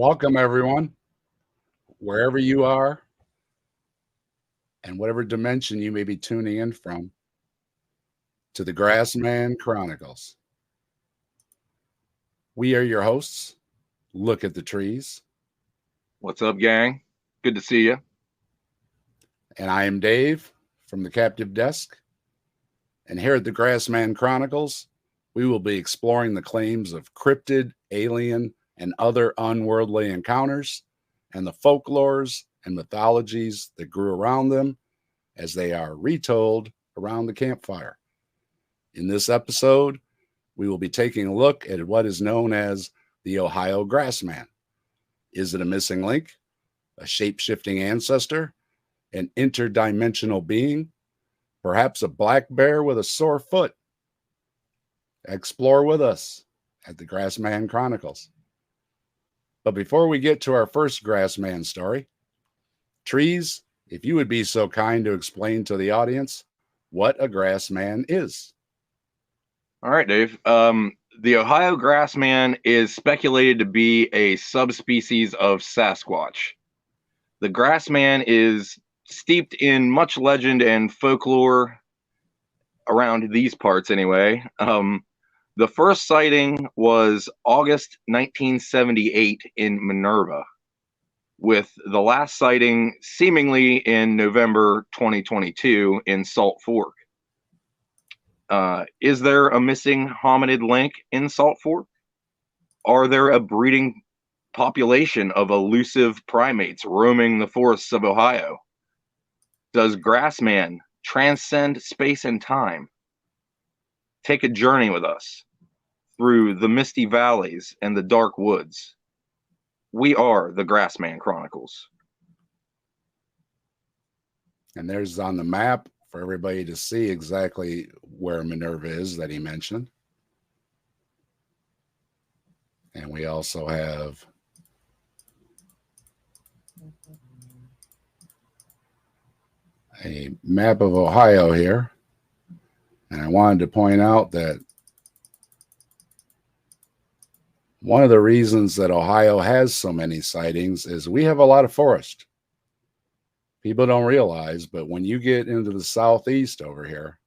Welcome, everyone, wherever you are and whatever dimension you may be tuning in from, to the Grassman Chronicles. We are your hosts. Look at the trees. What's up, gang? Good to see you. And I am Dave from the Captive Desk. And here at the Grassman Chronicles, we will be exploring the claims of cryptid, alien, and other unworldly encounters, and the folklores and mythologies that grew around them as they are retold around the campfire. In this episode, we will be taking a look at what is known as the Ohio Grassman. Is it a missing link, a shape-shifting ancestor, an interdimensional being, perhaps a black bear with a sore foot? Explore with us at the Grassman Chronicles. But before we get to our first Grassman story, Trees, if you would be so kind to explain to the audience what a Grassman is. All right, Dave. The Ohio Grassman is speculated to be a subspecies of Sasquatch. The Grassman is steeped in much legend and folklore around these parts, anyway. The first sighting was August 1978 in Minerva, with the last sighting seemingly in November 2022 in Salt Fork. Is there a missing hominid link in Salt Fork? Are there a breeding population of elusive primates roaming the forests of Ohio? Does Grassman transcend space and time? Take a journey with us through the misty valleys and the dark woods. We are the Grassman Chronicles. And there's on the map for everybody to see exactly where Minerva is that he mentioned. And we also have a map of Ohio here. And I wanted to point out that one of the reasons that Ohio has so many sightings is we have a lot of forest. People don't realize, but when you get into the southeast over here,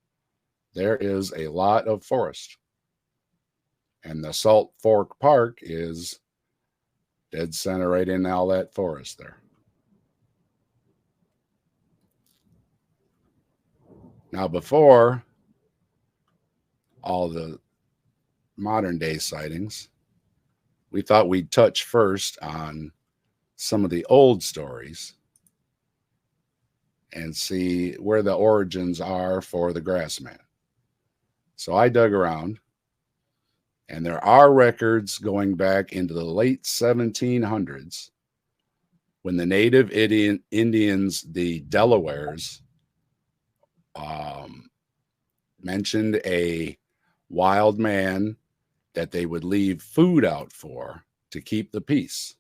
there is a lot of forest. And the Salt Fork Park is dead center right in all that forest there. Now, before all the modern day sightings, we thought we'd touch first on some of the old stories and see where the origins are for the Grassman. So I dug around, and there are records going back into the late 1700s when the native Indians, the Delawares, mentioned a wild man that they would leave food out for to keep the peace.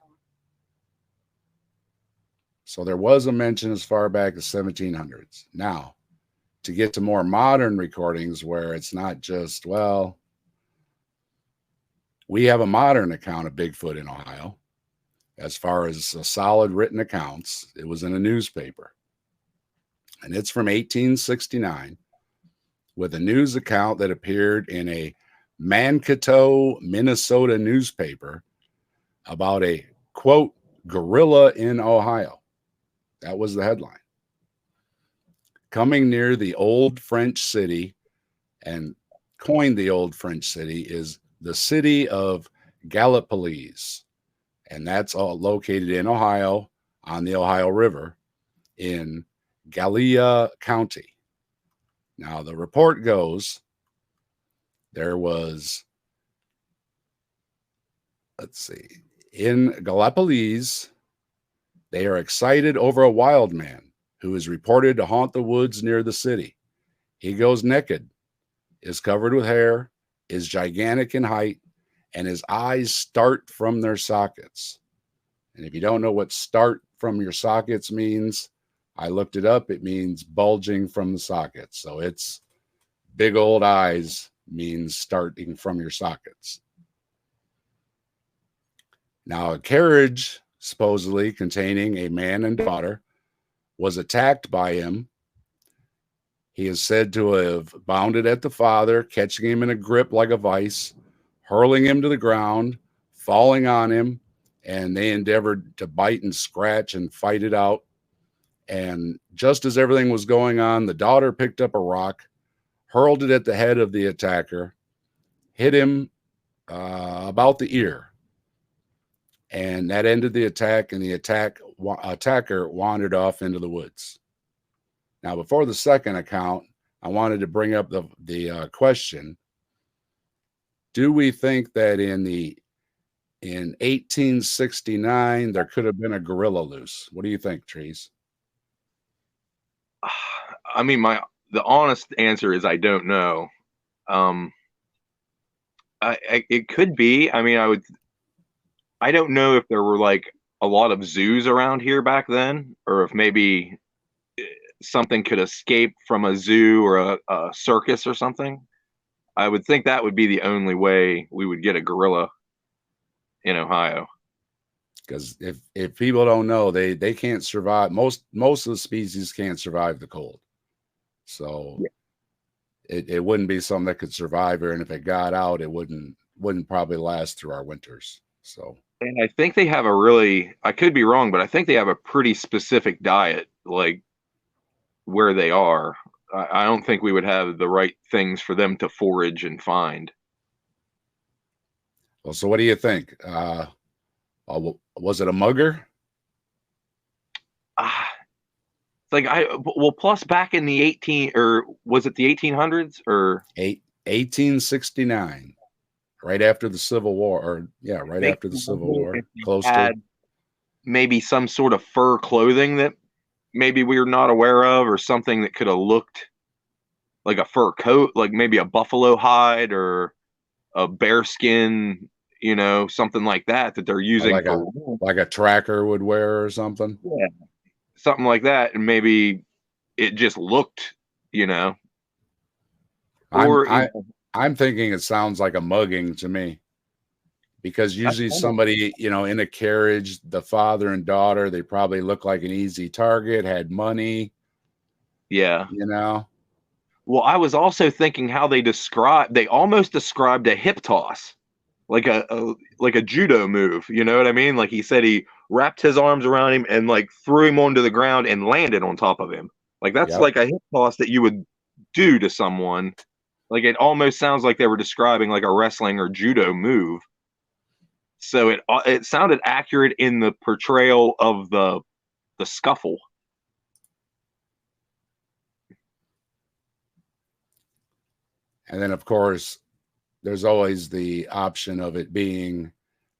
So there was a mention as far back as 1700s. Now, to get to more modern recordings where it's not just, well, we have a modern account of Bigfoot in Ohio. As far as a solid written accounts, it was in a newspaper. And it's from 1869 with a news account that appeared in a Mankato, Minnesota newspaper about a, quote, gorilla in Ohio. That was the headline. Coming near the old French city, and coined the old French city, is the city of Gallipolis. And that's all located in Ohio on the Ohio River in Gallia County. Now, the report goes, there was, let's see, in Gallipolis, they are excited over a wild man who is reported to haunt the woods near the city. He goes naked, is covered with hair, is gigantic in height, and his eyes start from their sockets. And if you don't know what start from your sockets means, I looked it up. It means bulging from the sockets. So it's big old eyes means starting from your sockets. Now, a carriage supposedly containing a man and daughter was attacked by him. He is said to have bounded at the father, catching him in a grip like a vice, hurling him to the ground, falling on him, and they endeavored to bite and scratch and fight it out. And just as everything was going on, the daughter picked up a rock, hurled it at the head of the attacker, hit him about the ear. And that ended the attack, and the attacker wandered off into the woods. Now, before the second account, I wanted to bring up the question: do we think that in 1869 there could have been a gorilla loose? What do you think, Trees? I mean, the honest answer is I don't know. It could be. I mean, I don't know if there were like a lot of zoos around here back then, or if maybe something could escape from a zoo or a circus or something. I would think that would be the only way we would get a gorilla in Ohio. Because if people don't know, they can't survive. Most of the species can't survive the cold. So it wouldn't be something that could survive here. And if it got out, it wouldn't probably last through our winters. So, and I think they have I could be wrong, but I think they have a pretty specific diet, like where they are. I don't think we would have the right things for them to forage and find. Well, so what do you think? Was it a mugger? Like plus back in the 1800s or 1869, right after the Civil War, after the Civil War, close to maybe some sort of fur clothing that maybe we're not aware of, or something that could have looked like a fur coat, like maybe a buffalo hide or a bear skin, something like that they're using like a tracker would wear or something. Yeah. Something like that, and maybe it just looked, I'm thinking it sounds like a mugging to me, because usually somebody, in a carriage, the father and daughter, they probably look like an easy target, had money. Yeah. Well, I was also thinking how they almost described a hip toss, like a judo move. You know what I mean? Like he said, he wrapped his arms around him and like threw him onto the ground and landed on top of him. Like that's like a hip toss that you would do to someone. Like it almost sounds like they were describing like a wrestling or judo move. So it sounded accurate in the portrayal of the scuffle. And then, of course, there's always the option of it being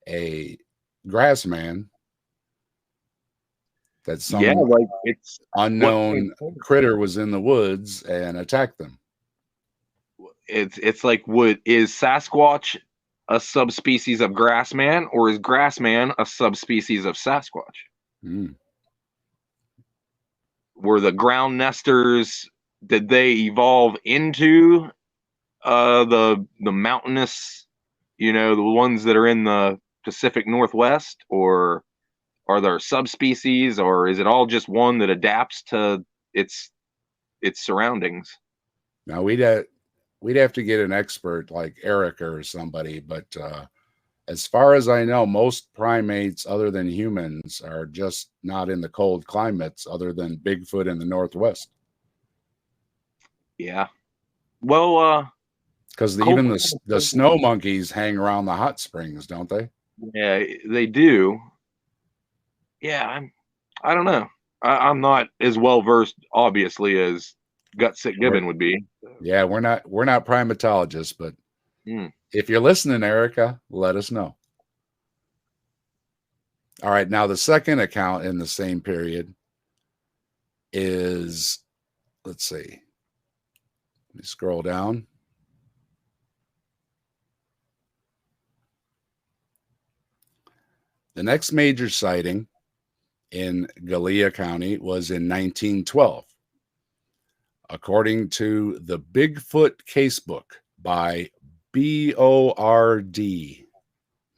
a Grassman, that some it's unknown critter was in the woods and attacked them. It's like, is Sasquatch a subspecies of Grassman, or is Grassman a subspecies of Sasquatch? Were the ground nesters, did they evolve into the mountainous, the ones that are in the Pacific Northwest, or are there subspecies, or is it all just one that adapts to its surroundings? Now we'd have to get an expert like Erica or somebody, but as far as I know, most primates other than humans are just not in the cold climates, other than Bigfoot in the Northwest. Yeah. Well, because even the snow monkeys hang around the hot springs, don't they? Yeah, they do. Yeah, I don't know. I'm not as well versed, obviously, as Gutsick Gibbon would be. Yeah, we're not primatologists, but if you're listening, Erica, let us know. All right, now the second account in the same period is, let's see, let me scroll down. The next major sighting in Gallia County was in 1912. According to the Bigfoot Casebook by BORD,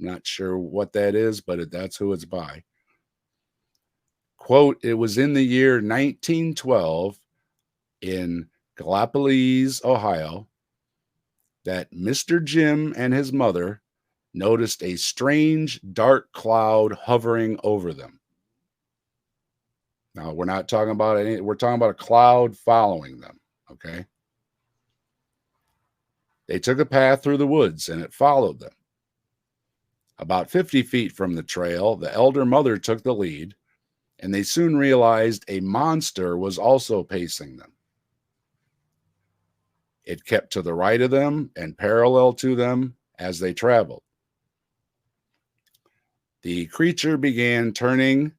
Not sure what that is, but that's who it's by. Quote, it was in the year 1912 in Gallipolis, Ohio, that Mr. Jim and his mother noticed a strange dark cloud hovering over them. Now, we're not talking about we're talking about a cloud following them, okay? They took a path through the woods and it followed them. About 50 feet from the trail, the elder mother took the lead, and they soon realized a monster was also pacing them. It kept to the right of them and parallel to them as they traveled. The creature began turning,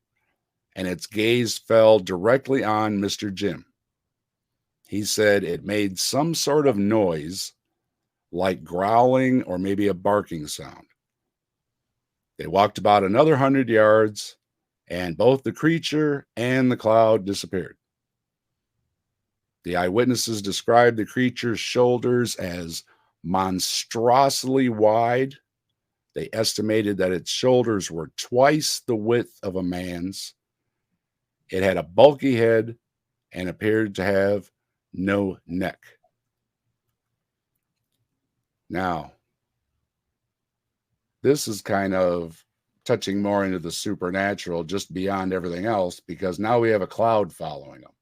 and its gaze fell directly on Mr. Jim. He said it made some sort of noise, like growling or maybe a barking sound. They walked about another 100 yards, and both the creature and the cloud disappeared. The eyewitnesses described the creature's shoulders as monstrously wide. They estimated that its shoulders were twice the width of a man's. It had a bulky head and appeared to have no neck. Now, this is kind of touching more into the supernatural, just beyond everything else, because now we have a cloud following them.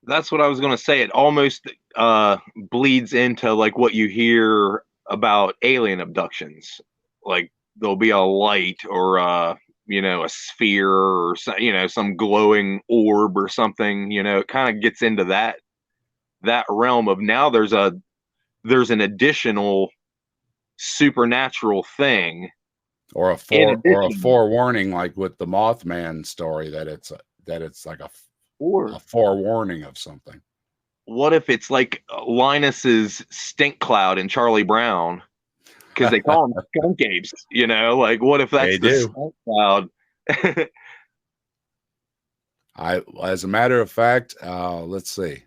That's what I was going to say. It almost bleeds into like what you hear about alien abductions. Like there'll be a light or a sphere or some glowing orb or something. It kind of gets into that realm of now there's an additional supernatural thing, or a forewarning, like with the Mothman story, that it's like a forewarning of something. What if it's like Linus's stink cloud in Charlie Brown, because they call them skunk apes? Like what if that's skunk cloud? As a matter of fact, let's see.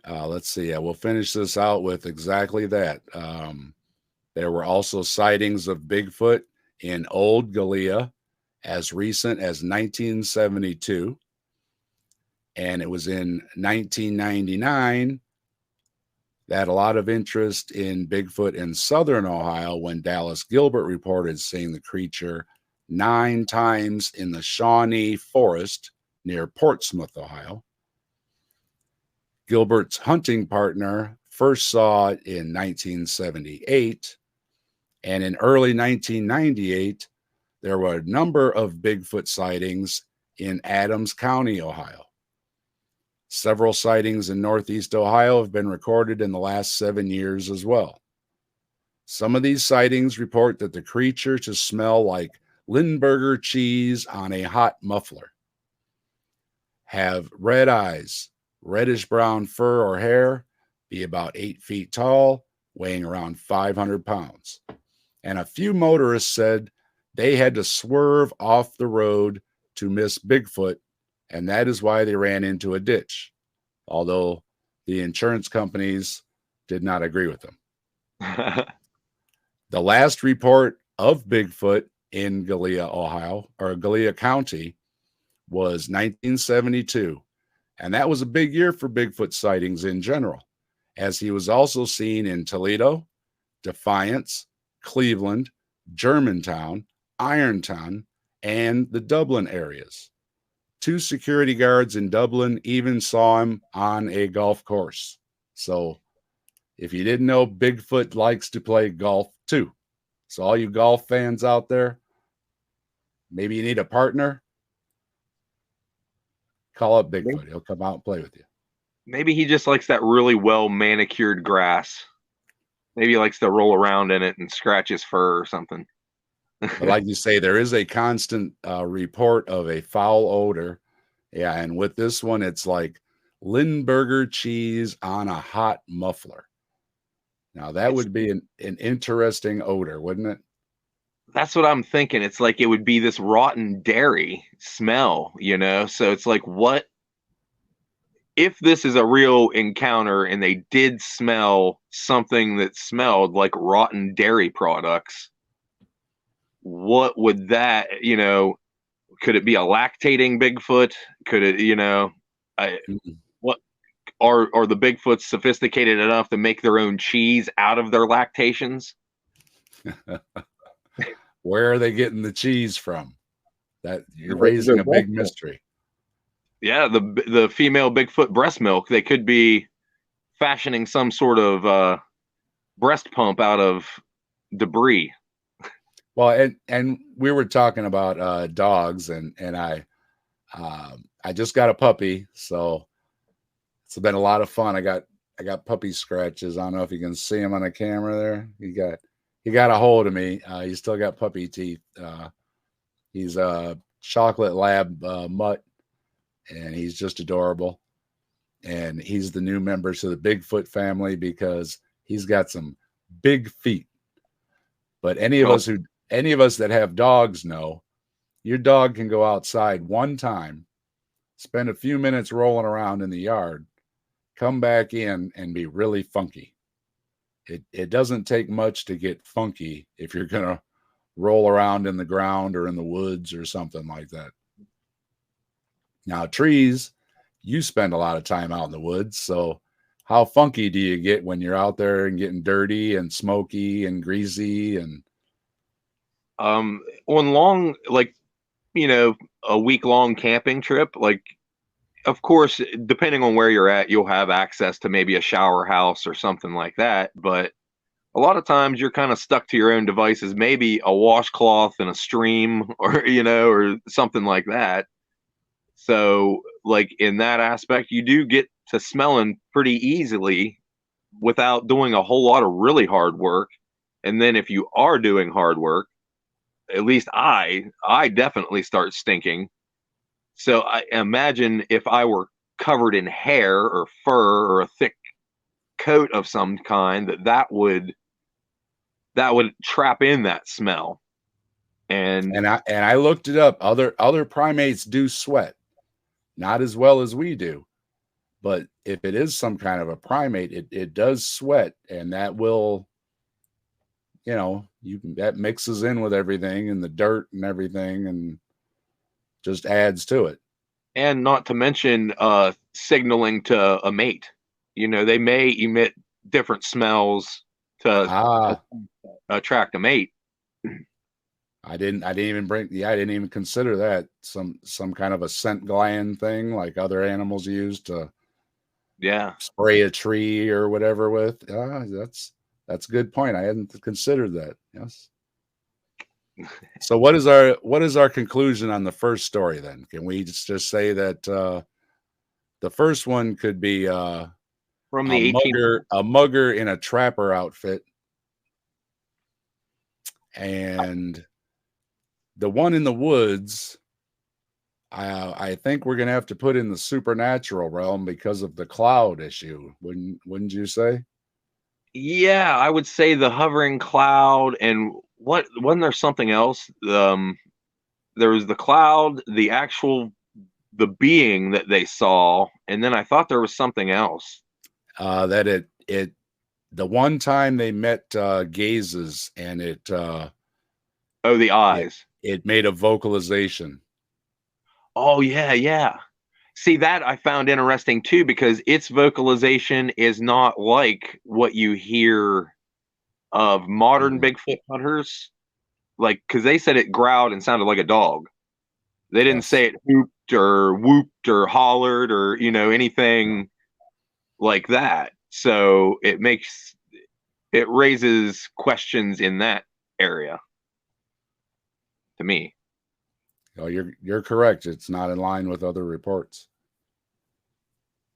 Yeah, we'll finish this out with exactly that. There were also sightings of Bigfoot in Old Gallia as recent as 1972. And it was in 1999 that a lot of interest in Bigfoot in southern Ohio when Dallas Gilbert reported seeing the creature 9 times in the Shawnee Forest near Portsmouth, Ohio. Gilbert's hunting partner first saw it in 1978, and in early 1998, there were a number of Bigfoot sightings in Adams County, Ohio. Several sightings in Northeast Ohio have been recorded in the last 7 years as well. Some of these sightings report that the creature to smell like Lindbergh cheese on a hot muffler, have red eyes, reddish brown fur or hair, be about 8 feet tall, weighing around 500 pounds. And a few motorists said they had to swerve off the road to miss Bigfoot, and that is why they ran into a ditch, although the insurance companies did not agree with them. The last report of Bigfoot in Gallia, Ohio, or Gallia County, was 1972. And that was a big year for Bigfoot sightings in general, as he was also seen in Toledo, Defiance, Cleveland, Germantown, Ironton, and the Dublin areas. 2 security guards in Dublin even saw him on a golf course. So if you didn't know, Bigfoot likes to play golf too. So all you golf fans out there, maybe you need a partner, call up Bigfoot. He'll come out and play with you. Maybe he just likes that really well manicured grass. Maybe he likes to roll around in it and scratch his fur or something. But like you say, there is a constant report of a foul odor. Yeah, and with this one, it's like Lindbergh cheese on a hot muffler. Now, that would be an interesting odor, wouldn't it? That's what I'm thinking. It's like it would be this rotten dairy smell, So it's like, what if this is a real encounter and they did smell something that smelled like rotten dairy products, what would that, could it be a lactating Bigfoot? Could it, I, Mm. what are the Bigfoots sophisticated enough to make their own cheese out of their lactations? Where are they getting the cheese from? That you're Their raising a breast big milk. mystery. Yeah, the female Bigfoot breast milk. They could be fashioning some sort of breast pump out of debris. Well, and we were talking about dogs, and I just got a puppy, so it's been a lot of fun. I got puppy scratches. I don't know if you can see him on the camera there. He got a hold of me. He's still got puppy teeth. He's a chocolate lab mutt, and he's just adorable. And he's the new member to the Bigfoot family because he's got some big feet. But any Oh, of us that have dogs know your dog can go outside one time, spend a few minutes rolling around in the yard, come back in and be really funky. It doesn't take much to get funky if you're gonna roll around in the ground or in the woods or something like that. Now, trees, you spend a lot of time out in the woods, so how funky do you get when you're out there and getting dirty and smoky and greasy and on long, like, a week long camping trip, like, of course, depending on where you're at, you'll have access to maybe a shower house or something like that. But a lot of times you're kind of stuck to your own devices, maybe a washcloth and a stream or, or something like that. So, like, in that aspect, you do get to smelling pretty easily without doing a whole lot of really hard work. And then if you are doing hard work, at least I definitely start stinking. So I imagine if I were covered in hair or fur or a thick coat of some kind, that would trap in that smell. And and I looked it up. Other primates do sweat, not as well as we do. But if it is some kind of a primate, it does sweat, and that will, that mixes in with everything and the dirt and everything, and just adds to it. and not to mention signaling to a mate. They may emit different smells to Ah, attract a mate. I didn't even consider that some kind of a scent gland thing like other animals use to Yeah. spray a tree or whatever with. That's a good point. I hadn't considered that. Yes. So what is our conclusion on the first story then? Can we just say that the first one could be From a the 18th. mugger in a trapper outfit, and the one in the woods, I think we're gonna have to put in the supernatural realm because of the cloud issue. Wouldn't you say? Yeah, I would say the hovering cloud, and what wasn't there something else? There was the cloud, the being that they saw, and then I thought there was something else. That it the one time they met gazes, and Oh, the it eyes. it made a vocalization. Oh, yeah, yeah. See, that I found interesting too because its vocalization is not like what you hear of modern Mhm. Bigfoot hunters. Like, because they said it growled and sounded like a dog. They didn't Yes. say it hooped or whooped or hollered or, anything like that. So it raises questions in that area to me. Oh, you're correct. It's not in line with other reports.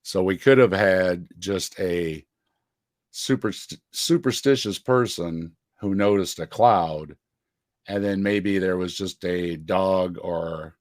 So we could have had just a superstitious person who noticed a cloud, and then maybe there was just a dog or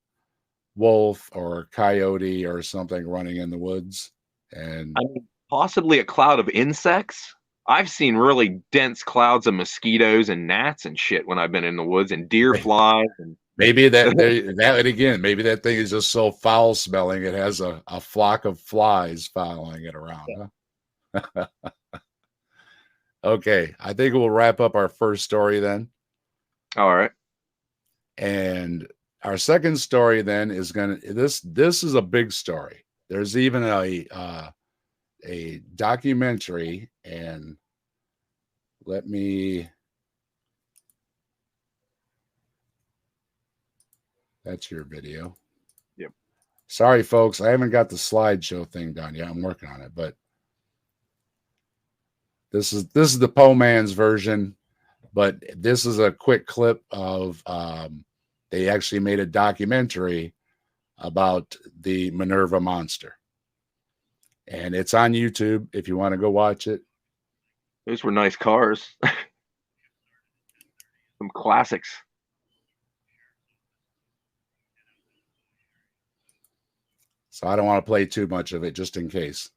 wolf or coyote or something running in the woods. I And mean, possibly a cloud of insects. I've seen really dense clouds of mosquitoes and gnats and shit when I've been in the woods and deer flies. Maybe maybe that thing is just so foul smelling it has a flock of flies following it around. Huh? Okay, I think we'll wrap up our first story then. All right. And our second story then is this is a big story. There's even a documentary, and let me. That's your video. Yep. Sorry, folks, I haven't got the slideshow thing done yet. I'm working on it, but this is the Po Man's version. But this is a quick clip of they actually made a documentary about the Minerva monster, and it's on YouTube if you want to go watch it. Those were nice cars. Some classics. So I don't want to play too much of it just in case.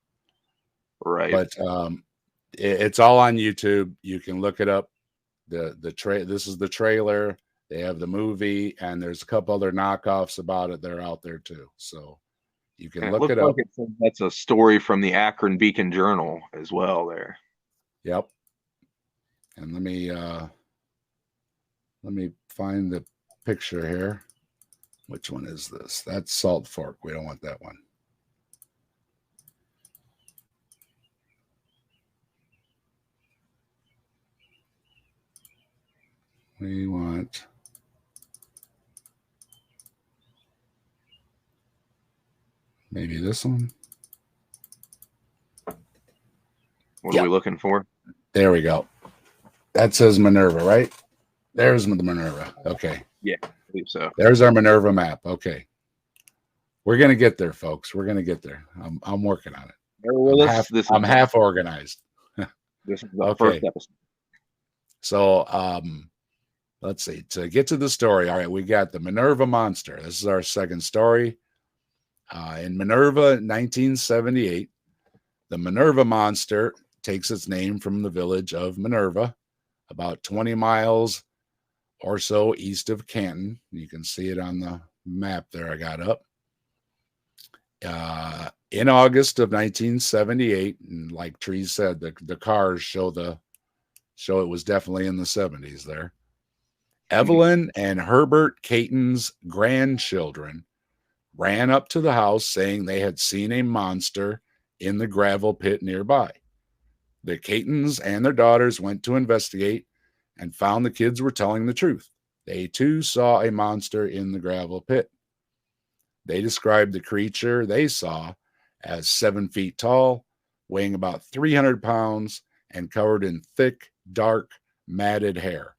Right. But it's all on YouTube. You can look it up. This is the trailer. They have the movie, and there's a couple other knockoffs about it that are out there too. So you can look it up. That's a story from the Akron Beacon Journal as well there. Yep. And let me find the picture here. Which one is this? That's Salt Fork. We don't want that one. We want maybe this one. What are we looking for? There we go. That says Minerva, right? There's the Minerva. Okay. Yeah, I believe so. There's our Minerva map. Okay. We're gonna get there, folks. We're gonna get there. I'm working on it. I'm half organized. This is the first episode. So let's see. To get to the story, all right, we got the Minerva monster. This is our second story. In Minerva, 1978, the Minerva monster takes its name from the village of Minerva, about 20 miles or so east of Canton. You can see it on the map there I got up. In August of 1978, and like Tree said, the cars show it was definitely in the 70s there. Evelyn and Herbert Caton's grandchildren ran up to the house saying they had seen a monster in the gravel pit nearby. The Catons and their daughters went to investigate and found the kids were telling the truth. They too saw a monster in the gravel pit. They described the creature they saw as 7 feet tall, weighing about 300 pounds, and covered in thick, dark, matted hair.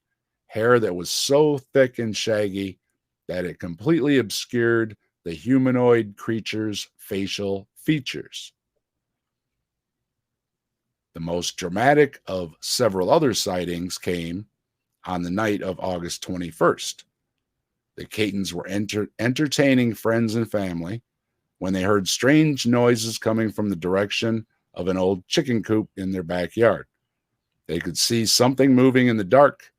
Hair that was so thick and shaggy that it completely obscured the humanoid creature's facial features. The most dramatic of several other sightings came on the night of August 21st. The Catons were entertaining friends and family when they heard strange noises coming from the direction of an old chicken coop in their backyard. They could see something moving in the dark,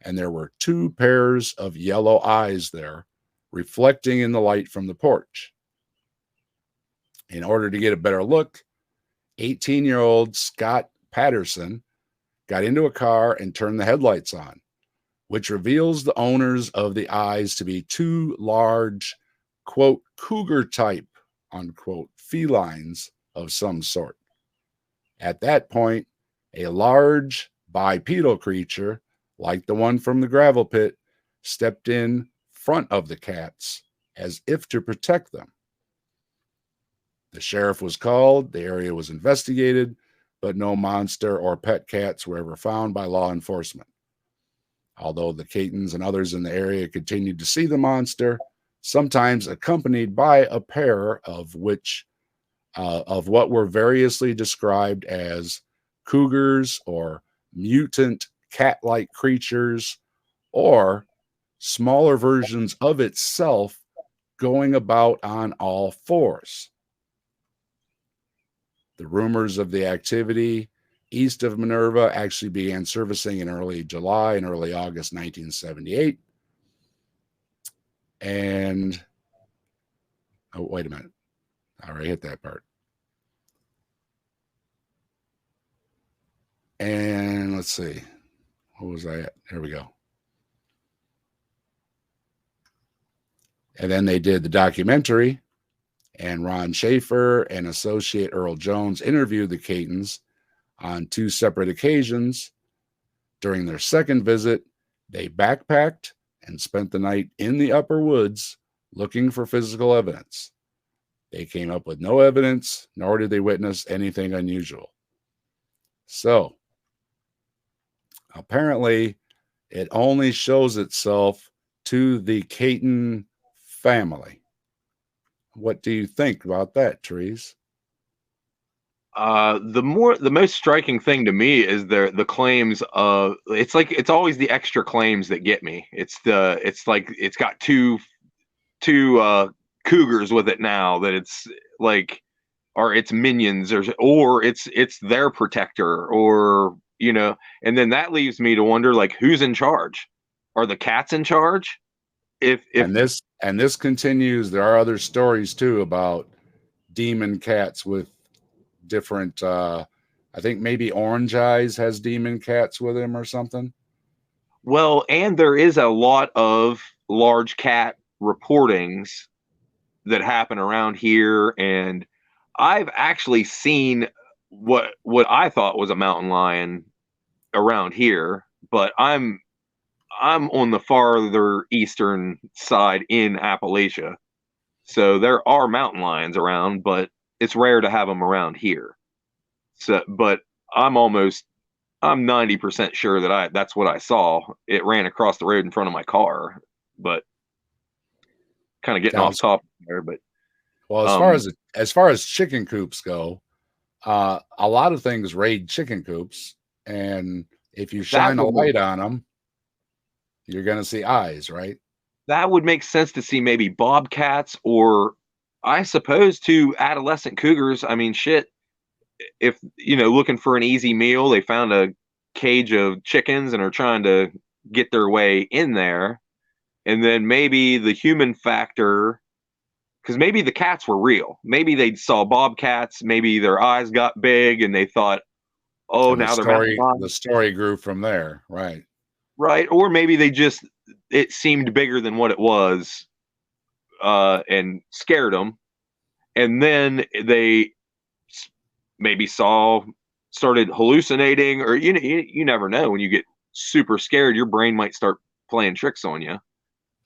and there were 2 pairs of yellow eyes there, reflecting in the light from the porch. In order to get a better look, 18-year-old Scott Patterson got into a car and turned the headlights on, which reveals the owners of the eyes to be 2 large, quote, cougar type, unquote, felines of some sort. At that point, a large bipedal creature, like the one from the gravel pit, stepped in front of the cats as if to protect them. The sheriff was called, the area was investigated, but no monster or pet cats were ever found by law enforcement. Although the Catons and others in the area continued to see the monster, sometimes accompanied by a pair of what were variously described as cougars or mutant cat-like creatures, or smaller versions of itself going about on all 4s. The rumors of the activity east of Minerva actually began surfacing in early July and early August 1978. And oh, wait a minute. I already hit that part. And let's see. What was I at? There we go. And then they did the documentary, and Ron Schaefer and associate Earl Jones interviewed the Catons on 2 separate occasions. During their second visit, they backpacked and spent the night in the upper woods looking for physical evidence. They came up with no evidence, nor did they witness anything unusual. So, apparently, it only shows itself to the Caton family. What do you think about that, Therese? The most striking thing to me is the claims of, it's always the extra claims that get me. It's like it's got two cougars with it now, that it's like, or it's minions, or it's their protector, or and then that leaves me to wonder, like, who's in charge? Are the cats in charge? If And this continues. There are other stories too about demon cats with different I think maybe Orange Eyes has demon cats with him or something. Well, and there is a lot of large cat reportings that happen around here, and I've actually seen what I thought was a mountain lion around here, but I'm on the farther eastern side in Appalachia. So there are mountain lions around, but it's rare to have them around here. So, but I'm 90% sure that that's what I saw. It ran across the road in front of my car, but kind of getting off topic there. But well, as far as chicken coops go, a lot of things raid chicken coops, and if you shine a light on them, you're going to see eyes, right? That would make sense to see maybe bobcats, or I suppose to adolescent cougars. I mean, shit, if looking for an easy meal, they found a cage of chickens and are trying to get their way in there, and then maybe the human factor, because maybe the cats were real. Maybe they saw bobcats, maybe their eyes got big and they thought, oh, now the story grew from there, right? Right. Or maybe it seemed bigger than what it was, and scared them. And then they maybe started hallucinating, or you never know. When you get super scared, your brain might start playing tricks on you.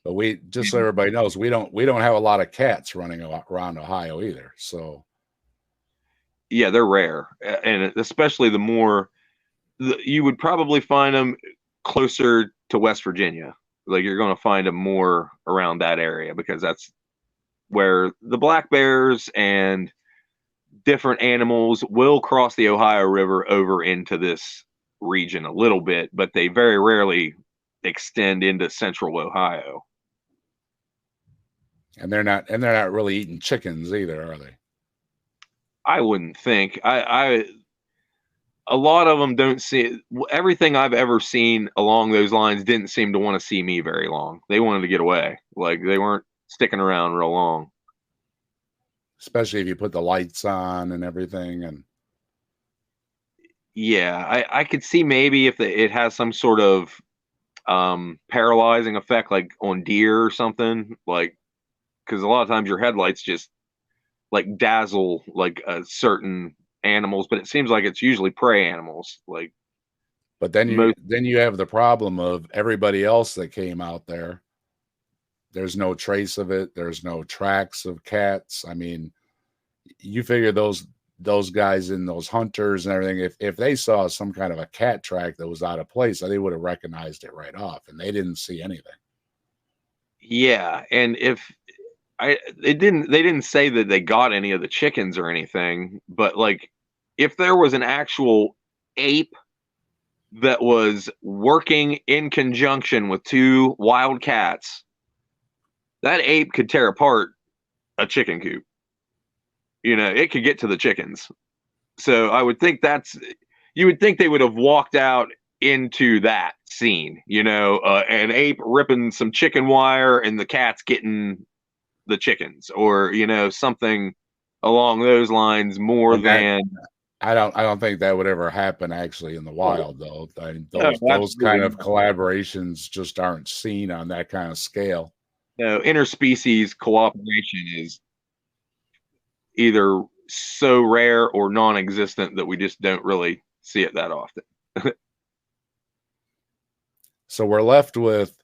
But just so everybody knows, we don't have a lot of cats running around Ohio either. So yeah, they're rare, and especially you would probably find them closer to West Virginia. Like, you're going to find them more around that area, because that's where the black bears and different animals will cross the Ohio River over into this region a little bit, but they very rarely extend into central Ohio. And they're not really eating chickens either, are they? I wouldn't think. A lot of them don't see everything I've ever seen along those lines. Didn't seem to want to see me very long. They wanted to get away. Like, they weren't sticking around real long. Especially if you put the lights on and everything. And yeah, I could see maybe if it has some sort of paralyzing effect, like on deer or something, like, because a lot of times your headlights just like dazzle like certain animals, but it seems like it's usually prey animals. Like, but then you have the problem of everybody else that came out there. There's no trace of it. There's no tracks of cats. I mean, you figure those guys and those hunters and everything, if they saw some kind of a cat track that was out of place, they would have recognized it right off, and they didn't see anything. Yeah, and they didn't say that they got any of the chickens or anything, but like, if there was an actual ape that was working in conjunction with 2 wild cats, that ape could tear apart a chicken coop. It could get to the chickens. So I would think you would think they would have walked out into that scene, an ape ripping some chicken wire and the cat's getting the chickens, or something along those lines, more But that than I don't think that would ever happen actually in the oh, wild though. no, Those absolutely kind of not. collaborations just aren't seen on that kind of scale. No, interspecies cooperation is either so rare or non-existent that we just don't really see it that often. So we're left with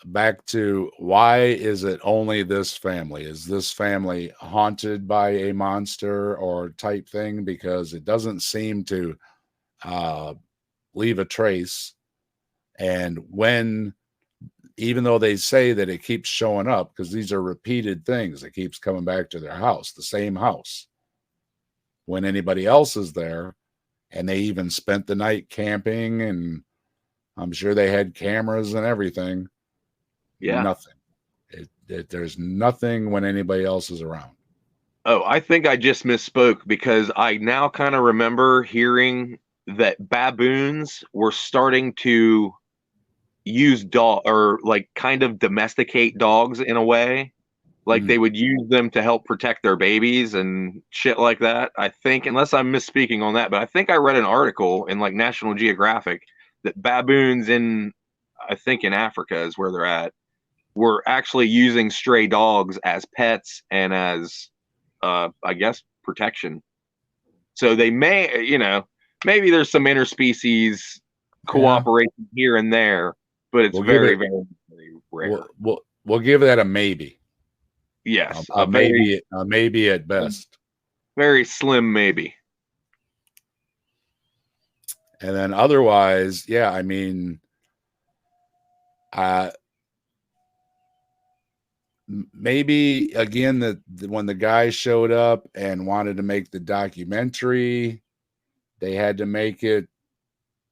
back to why is it only this family? Is this family haunted by a monster or type thing? Because it doesn't seem to uh, leave a trace. And when, even though they say that it keeps showing up, because these are repeated things, it keeps coming back to their house, the same house, when anybody else is there, and they even spent the night camping, and I'm sure they had cameras and everything. Yeah. Nothing. There's nothing when anybody else is around. Oh, I think I just misspoke because I now kind of remember hearing that baboons were starting to use dog, or like kind of domesticate dogs in a way. Like they Mm. would use them to help protect their babies and shit like that. I think, unless I'm misspeaking on that, but I think I read an article in like National Geographic that baboons I think in Africa is where they're at, were actually using stray dogs as pets and as, I guess, protection. So they may, maybe there's some interspecies Yeah, cooperation here and there, but it's we'll give very, it. very, very rare. We'll give that a maybe. Yes, A maybe. A maybe at best. very slim maybe. And then otherwise, yeah. I mean, uh, maybe again that when the guy showed up and wanted to make the documentary, they had to make it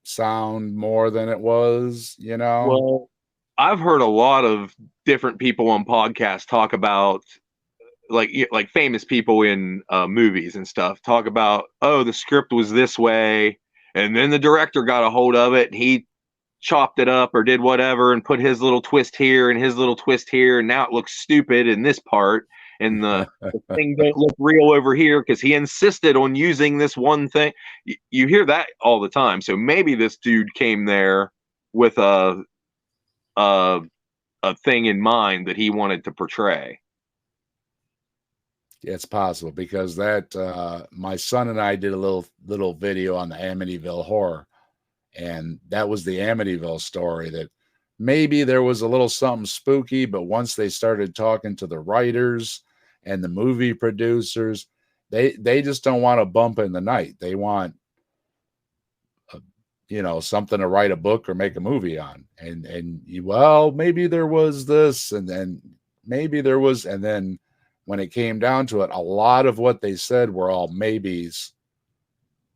sound more than it was. Well, I've heard a lot of different people on podcasts talk about, like famous people in movies and stuff, talk about, oh, the script was this way, and then the director got a hold of it and he chopped it up or did whatever and put his little twist here and his little twist here, and now it looks stupid in this part, and the thing don't look real over here because he insisted on using this one thing. You hear that all the time. So maybe this dude came there with a a thing in mind that he wanted to portray. It's possible because that my son and I did a little video on the Amityville horror, and that was the Amityville story. That maybe there was a little something spooky, but once they started talking to the writers and the movie producers, they just don't want a bump in the night. They want something to write a book or make a movie on, well, maybe there was this, and then maybe there was, and then when it came down to it, a lot of what they said were all maybes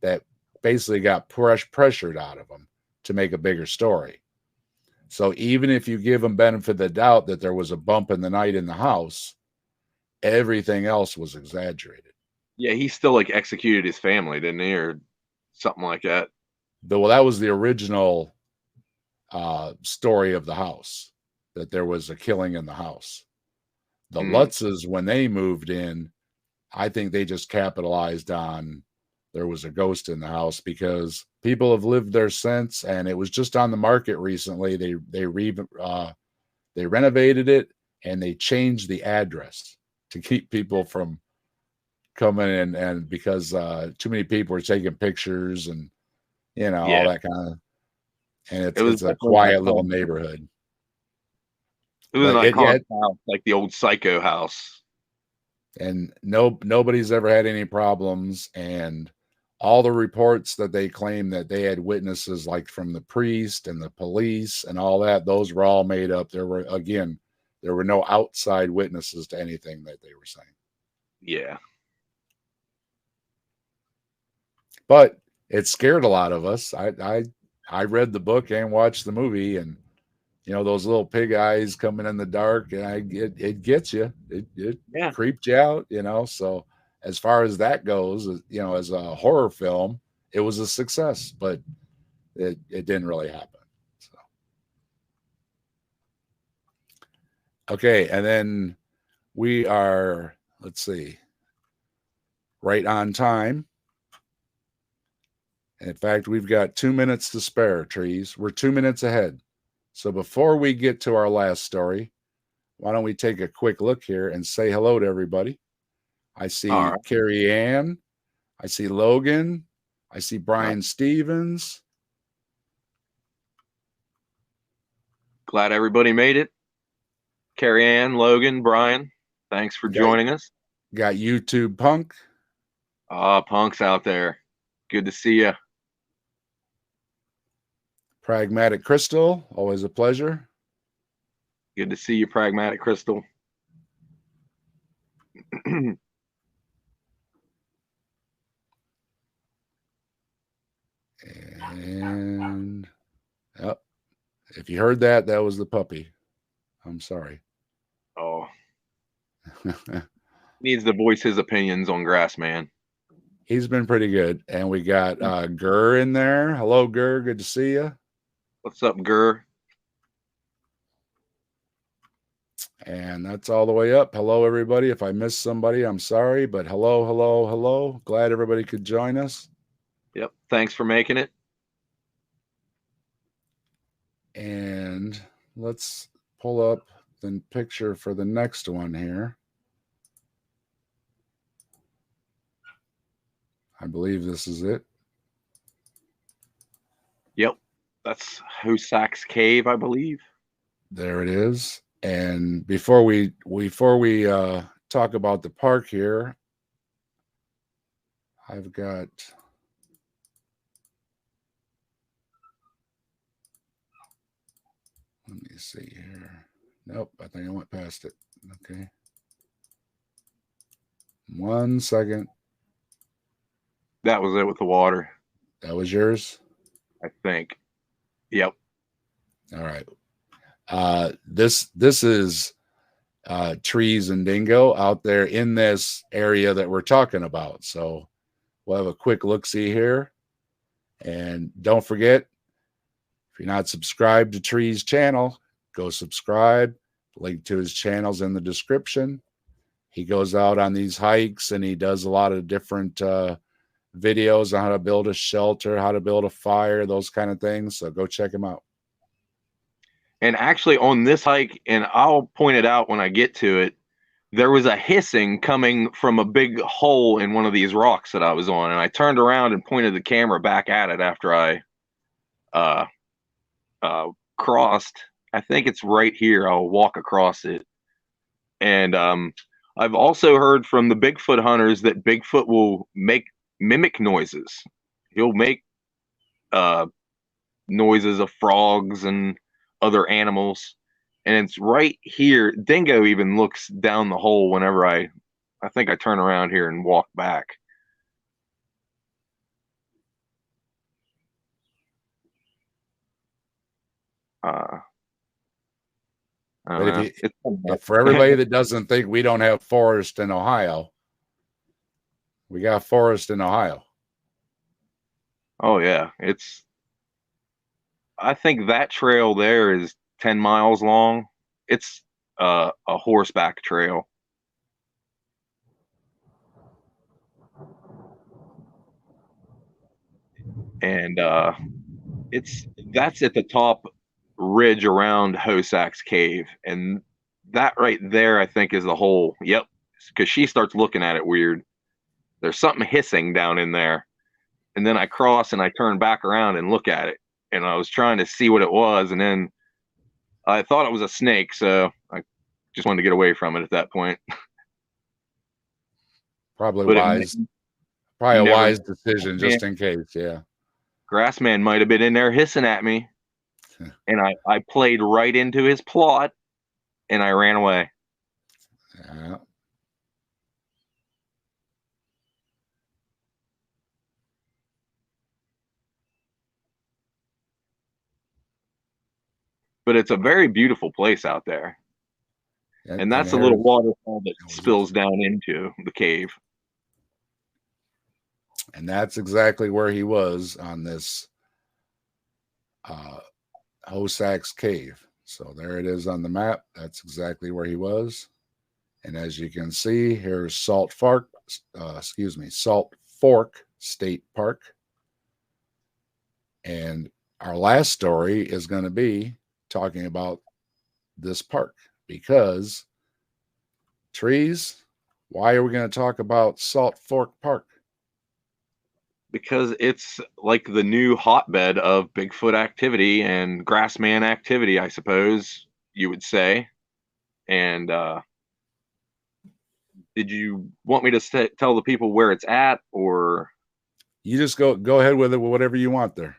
that basically got pressured out of them to make a bigger story. So even if you give them benefit of the doubt that there was a bump in the night in the house, everything else was exaggerated. Yeah, he still like executed his family, didn't he, or something like that? Though that was the original story of the house, that there was a killing in the house. The Lutzes, when they moved in, I think they just capitalized on there was a ghost in the house because people have lived there since, and it was just on the market recently. They renovated it and they changed the address to keep people from coming in, and because too many people were taking pictures and all Yeah, that kind of, and it was it's a definitely quiet little iconic. neighborhood. It was an But iconic house, like the old Psycho house. and nobody's ever had any problems, and all the reports that they claim that they had witnesses, like from the priest and the police and all that, those were all made up. There were no outside witnesses to anything that they were saying. Yeah. But it scared a lot of us. I read the book and watched the movie, and those little pig eyes coming in the dark, and it gets you. It Yeah. creeped you out, So as far as that goes, as a horror film, it was a success. But it didn't really happen. So. Okay, and then we are, let's see, right on time. In fact, we've got 2 minutes to spare, Trees. We're 2 minutes ahead. So before we get to our last story, why don't we take a quick look here and say hello to everybody? I see Carrie Ann. I see Logan. I see Brian Stevens. Glad everybody made it. Carrie Ann, Logan, Brian, thanks for joining us. Got YouTube Punk. Punk's out there. Good to see you. Pragmatic Crystal, always a pleasure. Good to see you, Pragmatic Crystal. And oh, if you heard that, that was the puppy. I'm sorry. Oh. Needs to voice his opinions on Grassman. He's been pretty good. And we got Gurr in there. Hello, Gurr. Good to see you. What's up, Gurr? And that's all the way up. Hello, everybody. If I missed somebody, I'm sorry. But hello, hello, hello. Glad everybody could join us. Yep. Thanks for making it. And let's pull up the picture for the next one here. I believe this is it. Yep. That's Hosak's Cave, I believe. There it is. And before we talk about the park here, I've got let me see here. Nope, I think I went past it. Okay. 1 second. That was it with the water. That was yours? I think. Yep. All right. This is Trees and Dingo out there in this area that we're talking about. So we'll have a quick look-see here. And don't forget, if you're not subscribed to Trees' channel, go subscribe. Link to his channel's in the description. He goes out on these hikes and he does a lot of different videos on how to build a shelter, how to build a fire, those kind of things. So go check him out. And actually on this hike, and I'll point it out when I get to it, there was a hissing coming from a big hole in one of these rocks that I was on. And I turned around and pointed the camera back at it after I crossed. I think it's right here. I'll walk across it. And I've also heard from the Bigfoot hunters that Bigfoot will mimic noises. He'll make noises of frogs and other animals. And it's right here. Dingo even looks down the hole whenever I think I turn around here and walk back. But for everybody that doesn't think we don't have forest in Ohio, we got forest in Ohio. Oh yeah, I think that trail there is 10 miles long. It's a horseback trail. And that's at the top ridge around Hosak's Cave. And that right there, I think, is the hole. Yep. Because she starts looking at it weird. There's something hissing down in there. And then I cross and I turn back around and look at it. And I was trying to see what it was. And then I thought it was a snake. So I just wanted to get away from it at that point. Probably a wise decision just in case. Yeah. Grassman might have been in there hissing at me. And I played right into his plot and I ran away. Yeah. But it's a very beautiful place out there. And that's a little waterfall that spills down into the cave. And that's exactly where he was on this Hosak's Cave. So there it is on the map. That's exactly where he was. And as you can see, here's Salt Fork State Park. And our last story is going to be talking about this park because trees. Why are we going to talk about Salt Fork Park? Because it's like the new hotbed of Bigfoot activity and Grassman activity, I suppose you would say. And did you want me to tell the people where it's at, or you just go ahead with it, whatever you want there?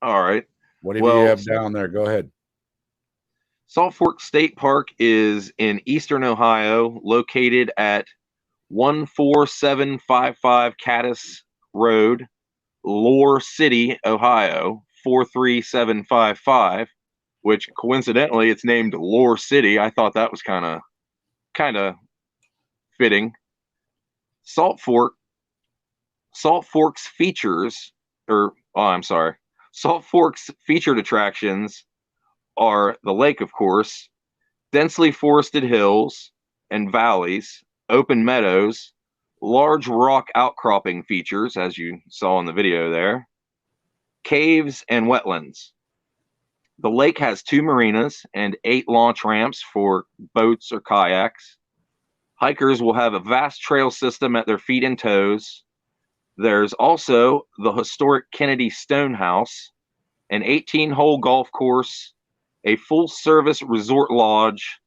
All right. Whatever you have down there, go ahead. Salt Fork State Park is in eastern Ohio, located at 14755 Caddis Road, Lore City, Ohio, 43755, which coincidentally it's named Lore City. I thought that was kind of fitting. Salt Fork's features, Salt Fork's featured attractions are the lake, of course, densely forested hills and valleys, open meadows, large rock outcropping features, as you saw in the video there, caves, and wetlands. The lake has 2 marinas and 8 launch ramps for boats or kayaks. Hikers will have a vast trail system at their feet and toes. There's also the historic Kennedy Stone House, an 18-hole golf course, a full-service resort lodge,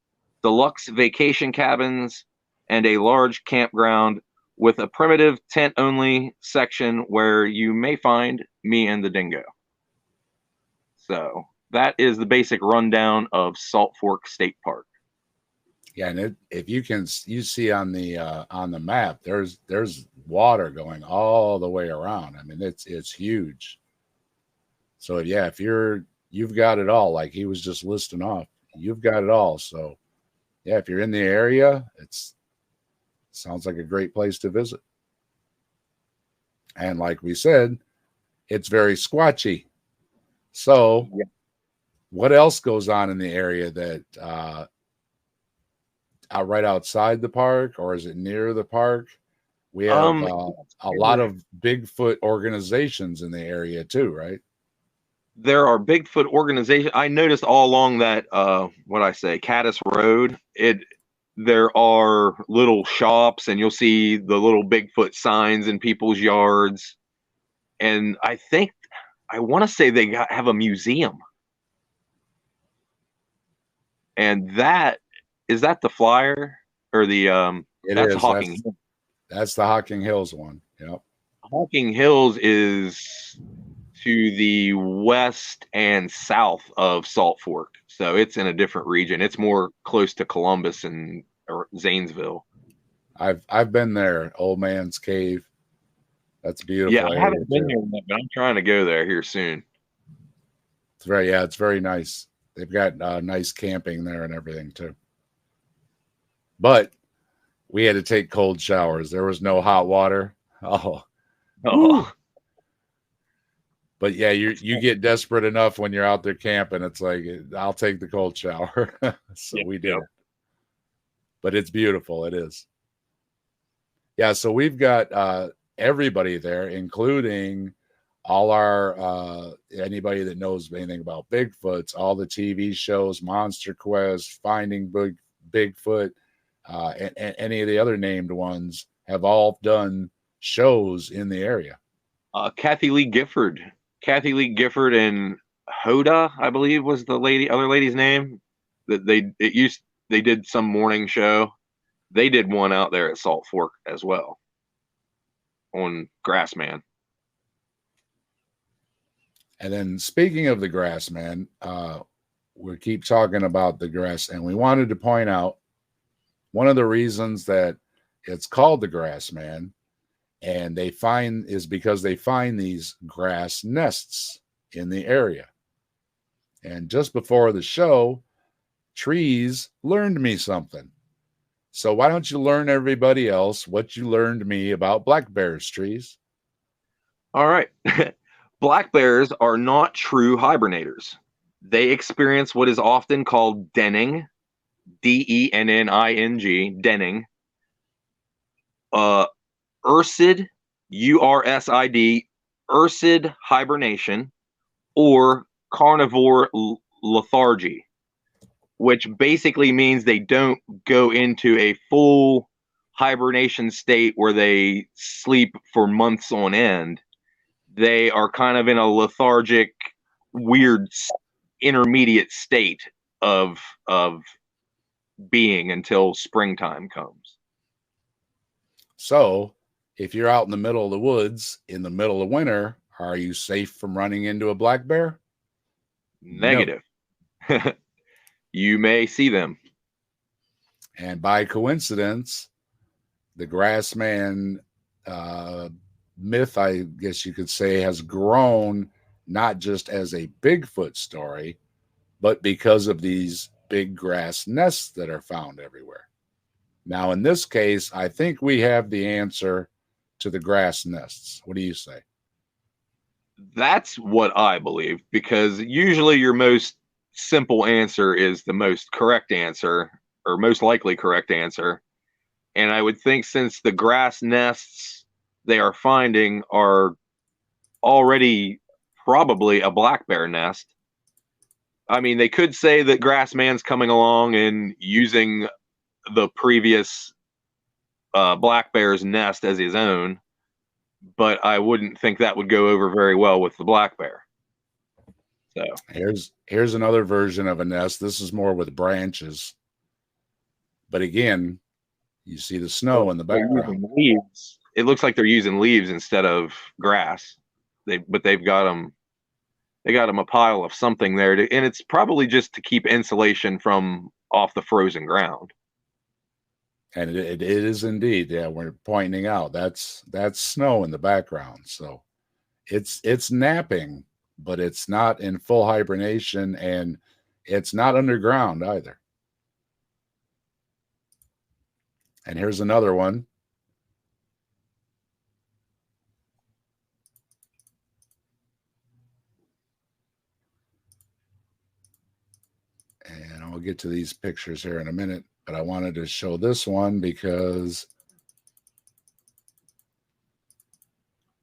deluxe vacation cabins, and a large campground with a primitive tent-only section where you may find me and the dingo. So that is the basic rundown of Salt Fork State Park. Yeah, and if you see on the map, there's water going all the way around. I mean, it's huge. So yeah, if you've got it all, like he was just listing off, you've got it all. So yeah, if you're in the area, sounds like a great place to visit. And like we said, it's very squatchy. So yeah. What else goes on in the area that right outside the park, or is it near the park? We have a lot of Bigfoot organizations in the area too, right? There are Bigfoot organizations. I noticed all along that Caddis Road, there are little shops, and you'll see the little Bigfoot signs in people's yards. And I want to say they have a museum. And is that the flyer or the that's Hocking. That's the Hocking Hills one. Yep. Hocking Hills is to the west and south of Salt Fork, so it's in a different region. It's more close to Columbus or Zanesville. I've been there. Old Man's Cave. That's beautiful. Yeah, I haven't been there, but I'm trying to go there here soon. It's very nice. They've got nice camping there and everything too. But we had to take cold showers. There was no hot water. Oh. But yeah, you get desperate enough when you're out there camping. It's like, I'll take the cold shower. So we did. But it's beautiful. It is. Yeah, so we've got everybody there, including all our anybody that knows anything about Bigfoots, all the TV shows, Monster Quest, Finding Bigfoot, and any of the other named ones have all done shows in the area. Kathy Lee Gifford and Hoda, I believe, was the other lady's name. That they did some morning show. They did one out there at Salt Fork as well on Grassman. And then speaking of the Grassman, we keep talking about the grass, and we wanted to point out one of the reasons that it's called the Grassman, and is because they find these grass nests in the area. And just before the show, Trees learned me something. So why don't you learn everybody else what you learned me about black bears, Trees? All right. Black bears are not true hibernators. They experience what is often called denning, denning, denning, uh, ursid, ursid, ursid hibernation, or carnivore lethargy, which basically means they don't go into a full hibernation state where they sleep for months on end. They are kind of in a lethargic, weird, intermediate state of being until springtime comes. So, if you're out in the middle of the woods in the middle of winter, are you safe from running into a black bear? Negative. No. You may see them. And by coincidence, the Grassman myth, I guess you could say, has grown not just as a Bigfoot story, but because of these big grass nests that are found everywhere. Now, in this case, I think we have the answer to the grass nests. What do you say? That's what I believe, because usually your most simple answer is the most correct answer, or most likely correct answer. And I would think since the grass nests they are finding are already probably a black bear nest. I mean, they could say that Grassman's coming along and using the previous black bear's nest as his own, but I wouldn't think that would go over very well with the black bear. So here's another version of a nest. This is more with branches, but again, you see the snow in the background. Leaves. It looks like they're using leaves instead of grass. They've got them. They got them a pile of something there, and it's probably just to keep insulation from off the frozen ground. And it is indeed, yeah. We're pointing out that's snow in the background, so it's napping, but it's not in full hibernation, and it's not underground either. And here's another one. And I'll get to these pictures here in a minute, but I wanted to show this one because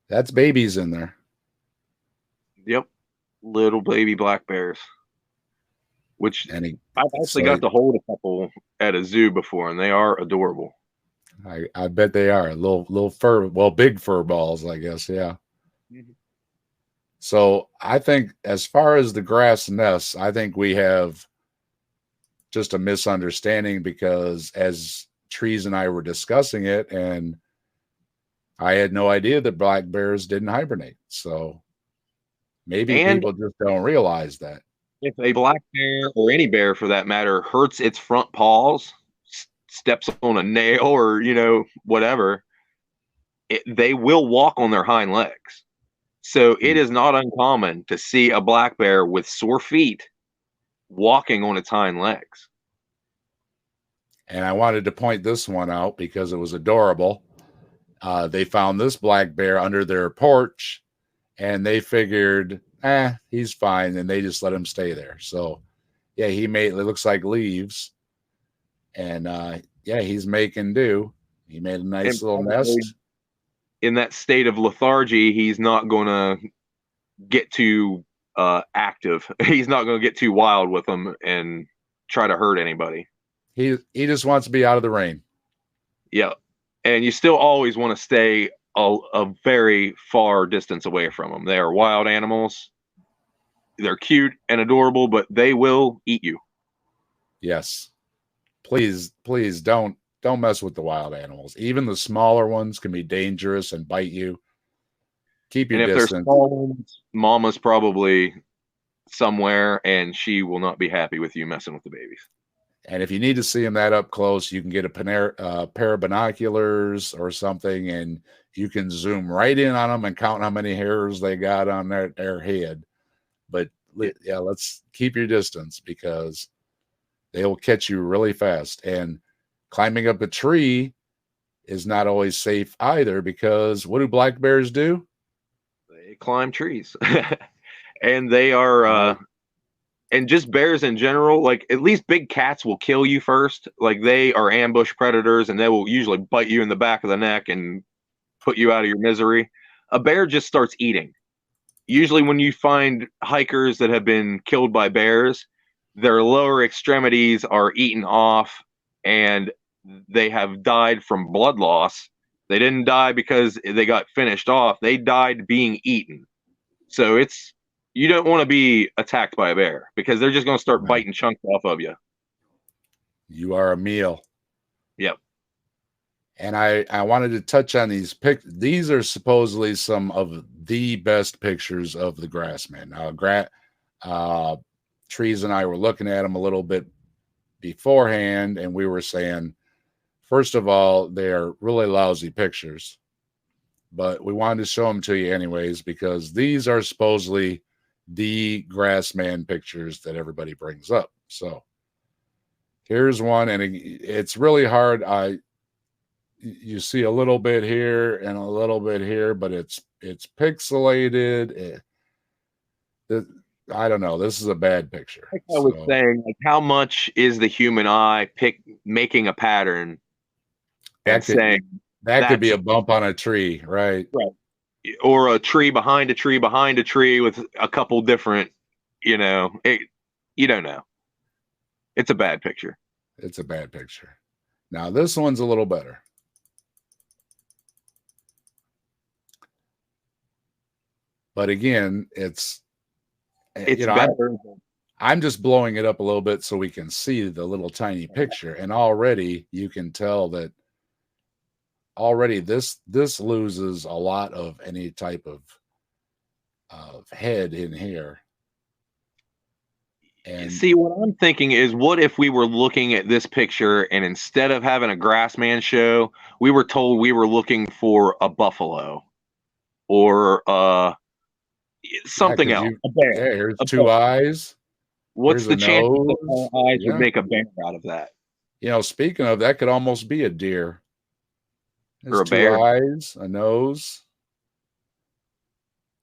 that's babies in there. Yep. Little baby black bears. Which I've actually got to hold a couple at a zoo before, and they are adorable. I bet they are. Little fur, well, big fur balls, I guess, yeah. Mm-hmm. So I think as far as the grass nests, I think we have just a misunderstanding because as Trees and I were discussing it, and I had no idea that black bears didn't hibernate. So maybe people just don't realize that. If a black bear, or any bear for that matter, hurts its front paws, steps on a nail, or whatever, they will walk on their hind legs. So it is not uncommon to see a black bear with sore feet walking on its hind legs. And I wanted to point this one out because it was adorable. They found this black bear under their porch, and they figured, he's fine, and they just let him stay there. So, yeah, it looks like leaves, and he's making do. He made a nice little nest. In that state of lethargy, he's not going to get too active. He's not going to get too wild with them and try to hurt anybody. He just wants to be out of the rain. Yeah, and you still always want to stay a very far distance away from them. They are wild animals. They're cute and adorable, but they will eat you. Yes. Please don't mess with the wild animals. Even the smaller ones can be dangerous and bite you. Keep your distance. If they're small ones, Mama's probably somewhere, and she will not be happy with you messing with the babies. And if you need to see them that up close, you can get a pair of binoculars or something, and you can zoom right in on them and count how many hairs they got on their head. But yeah, let's keep your distance because they'll catch you really fast. And climbing up a tree is not always safe either, because what do black bears do? They climb trees. And they are and just bears in general, like at least big cats will kill you first. Like they are ambush predators and they will usually bite you in the back of the neck and put you out of your misery. A bear just starts eating. Usually when you find hikers that have been killed by bears, their lower extremities are eaten off and they have died from blood loss. They didn't die because they got finished off. They died being eaten. So you don't want to be attacked by a bear because they're just going to start biting chunks off of you. You are a meal. Yep. And I wanted to touch on these these are supposedly some of the best pictures of the Grassman. Now, Trees and I were looking at them a little bit beforehand, and we were saying, first of all, they're really lousy pictures, but we wanted to show them to you anyways because these are supposedly the Grassman pictures that everybody brings up. So here's one, and it's really hard. You see a little bit here and a little bit here, but it's pixelated. I don't know. This is a bad picture. Like I was saying, like how much is the human eye making a pattern and saying that could be a bump on a tree, right? Right. Or a tree behind a tree behind a tree with a couple different, you don't know. It's a bad picture. It's a bad picture. Now this one's a little better. But again, it's better. I'm just blowing it up a little bit so we can see the little tiny picture. And already you can tell that already this loses a lot of any type of head in here. And see, what I'm thinking is, what if we were looking at this picture and instead of having a Grassman show, we were told we were looking for a buffalo or something else. A bear. There's two eyes. What's the chance that our eyes would make a bear out of that? Speaking of, that could almost be a deer. There's or a bear. Two eyes, a nose.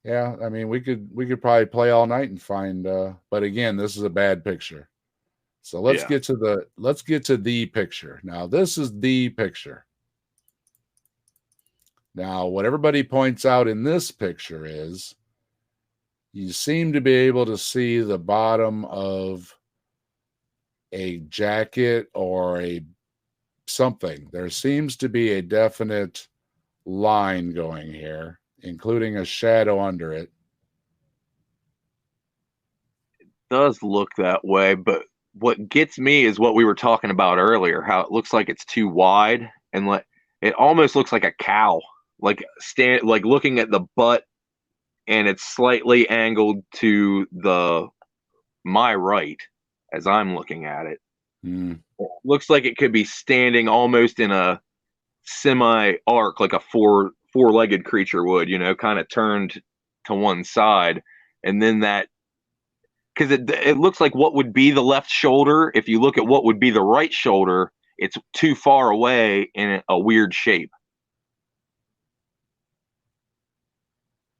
Yeah, I mean, we could probably play all night and find. But again, this is a bad picture. So let's get to the picture. Now, this is the picture. Now, what everybody points out in this picture is you seem to be able to see the bottom of a jacket or something. There seems to be a definite line going here, including a shadow under it. It does look that way, but what gets me is what we were talking about earlier, how it looks like it's too wide and it almost looks like a cow, like looking at the butt, and it's slightly angled to my right as I'm looking at it. Mm. It looks like it could be standing almost in a semi-arc, like a four-legged creature would, kind of turned to one side. And then because it looks like what would be the left shoulder, if you look at what would be the right shoulder, it's too far away in a weird shape.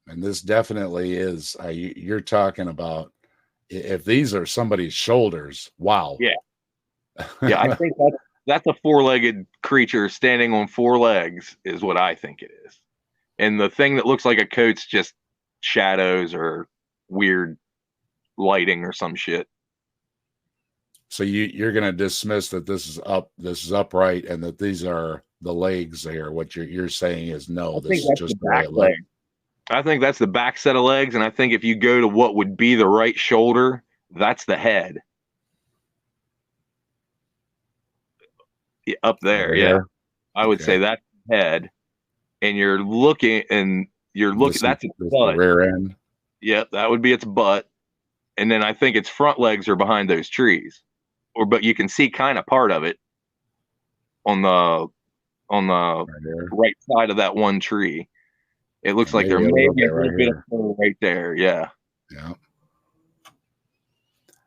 And this definitely is, you're talking about, if these are somebody's shoulders, wow. Yeah. Yeah, I think that's a four-legged creature standing on four legs is what I think it is. And the thing that looks like a coat's just shadows or weird lighting or some shit. So you're going to dismiss that this is upright and that these are the legs here. What you're saying is no, this is just the way it looks. I think that's the back set of legs, and I think if you go to what would be the right shoulder, that's the head. Up there, yeah. I would say that's the head. And you're looking, that's its butt. The rear end. Yep, that would be its butt. And then I think its front legs are behind those trees. But you can see kind of part of it on the right side of that one tree. It looks like there may be a little bit of fur right there. Yeah. Yeah.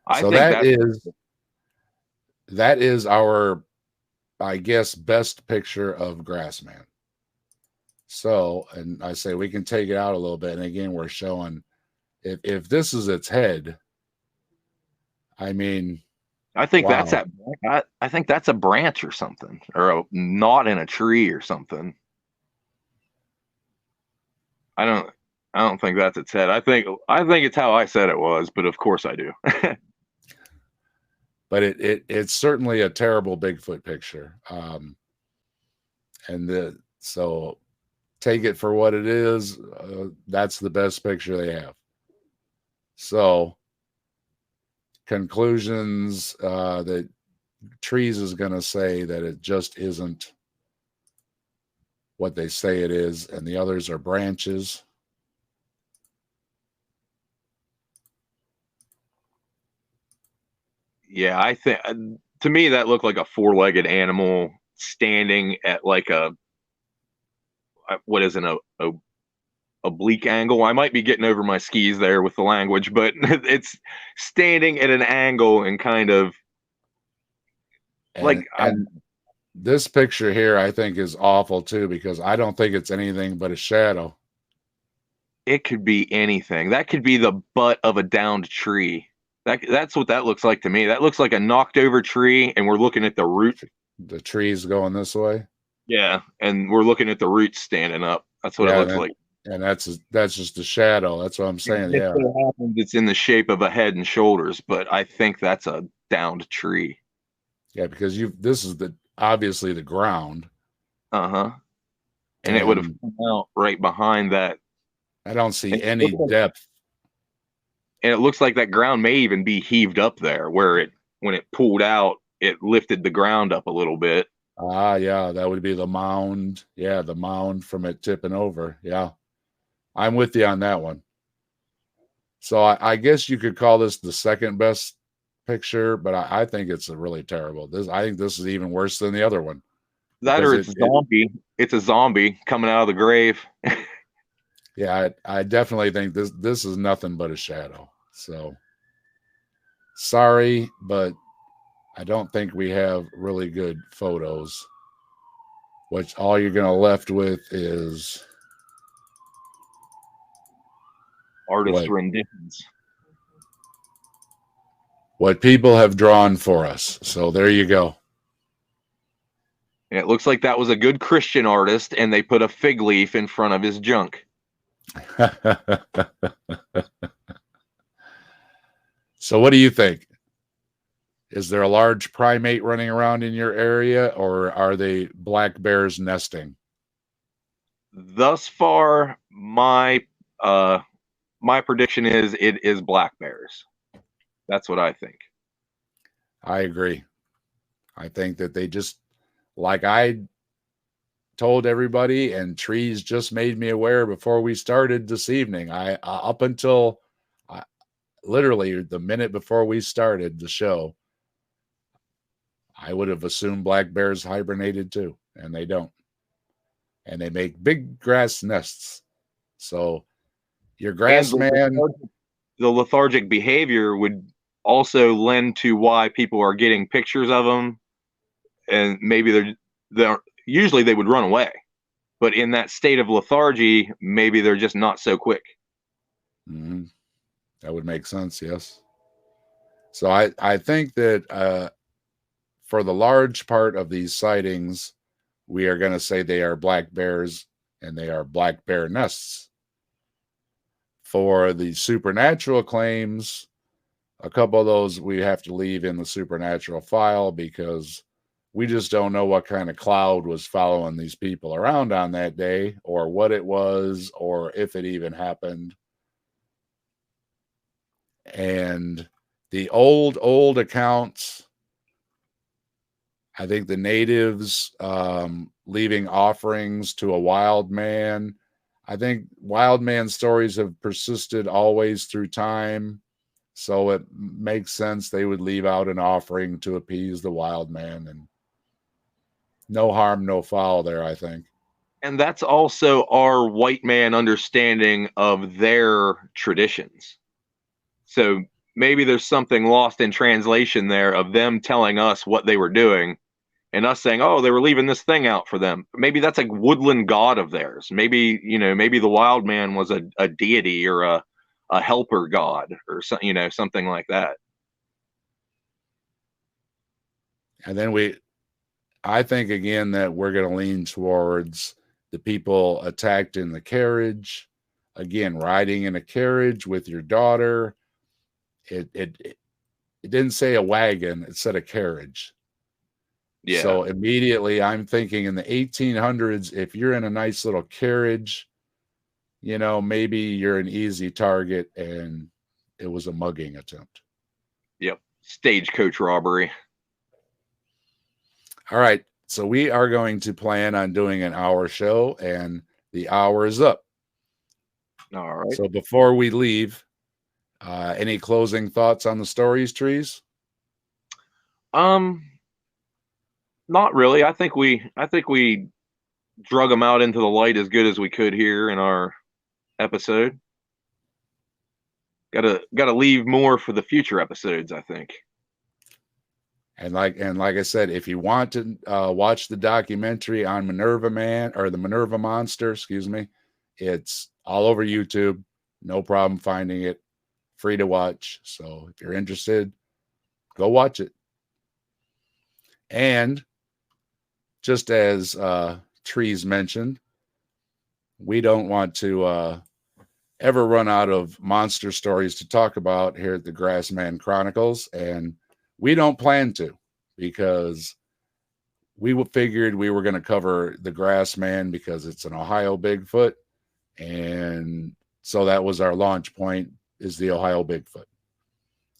I think that is our, I guess, best picture of Grassman. So, and I say we can take it out a little bit. And again, we're showing if this is its head, I mean, I think that's wow. that. I think that's a branch or something, or a knot in a tree or something. I don't. I don't think that's its head. I think it's how I said it was, but of course I do. But it's certainly a terrible Bigfoot picture. And so take it for what it is. That's the best picture they have. So conclusions that Trees is going to say that it just isn't what they say it is, and the others are branches. Yeah, I think to me that looked like a four-legged animal standing at like a what is an oblique angle. I might be getting over my skis there with the language, but it's standing at an angle and kind of like And this picture here, I think, is awful too, because I don't think it's anything but a shadow. it could be anything. That could be the butt of a downed tree. That's what that looks like to me. That looks like a knocked over tree, and we're looking at the root. The trees going this way. Yeah, and we're looking at the roots standing up. That's what it Yeah, looks like. and that's just a shadow. That's what I'm saying. It Yeah, so happens it's in the shape of a head and shoulders, but I think that's a downed tree. yeah, because this is obviously the ground. Uh-huh. And it would have come out right behind that. I don't see any depth. And it looks like that ground may even be heaved up there, where when it pulled out, it lifted the ground up a little bit. Ah, yeah, that would be the mound. Yeah, the mound from it tipping over. Yeah, I'm with you on that one. So I guess you could call this the second best picture, but I think it's a really terrible. I think this is even worse than the other one. That or it's zombie. It's a zombie coming out of the grave. Yeah, I definitely think this is nothing but a shadow. So sorry, but I don't think we have really good photos. Which all you're gonna left with is Artist renditions. What people have drawn for us. So there you go. And it looks like that was a good Christian artist, and they put a fig leaf in front of his junk. So what do you think? Is there a large primate running around in your area, or are they black bears nesting? Thus far, my prediction is it is black bears. That's what I think. I agree. I think that they just, like I told everybody, and Trees just made me aware before we started this evening. I up until literally the minute before we started the show, I would have assumed black bears hibernated too, and they don't. And they make big grass nests. So your grass man, the lethargic behavior would also lend to why people are getting pictures of them, and maybe they're usually they would run away, but in that state of lethargy, maybe they're just not so quick. Mm-hmm. That would make sense. Yes. So I think that for the large part of these sightings, we are going to say they are black bears and they are black bear nests. For the supernatural claims, a couple of those we have to leave in the supernatural file because we just don't know what kind of cloud was following these people around on that day, or what it was, or if it even happened. And the old accounts, I think the natives leaving offerings to a wild man. I think wild man stories have persisted always through time. So it makes sense they would leave out an offering to appease the wild man, and no harm, no foul there, I think. And that's also our white man understanding of their traditions. So maybe there's something lost in translation there of them telling us what they were doing, and us saying, "Oh, they were leaving this thing out for them." Maybe that's a woodland god of theirs. Maybe maybe the wild man was a deity or a helper god or something like that. And then I think again that we're going to lean towards the people attacked in the carriage. Again, riding in a carriage with your daughter. It didn't say a wagon; it said a carriage. Yeah. So immediately I'm thinking in the 1800s, if you're in a nice little carriage, maybe you're an easy target and it was a mugging attempt. Yep. Stagecoach robbery. All right. So we are going to plan on doing an hour show, and the hour is up. All right. So before we leave, any closing thoughts on the stories, Trees? Not really. I think we drug them out into the light as good as we could here in our episode. Gotta leave more for the future episodes, I think. And like I said, if you want to watch the documentary on Minerva Man or the Minerva Monster, excuse me, it's all over YouTube. No problem finding it. Free to watch. So if you're interested, go watch it. And just as Trees mentioned, we don't want to ever run out of monster stories to talk about here at the Grassman Chronicles, and we don't plan to, because we figured we were going to cover the Grassman because it's an Ohio Bigfoot, and so that was our launch point, is the Ohio Bigfoot.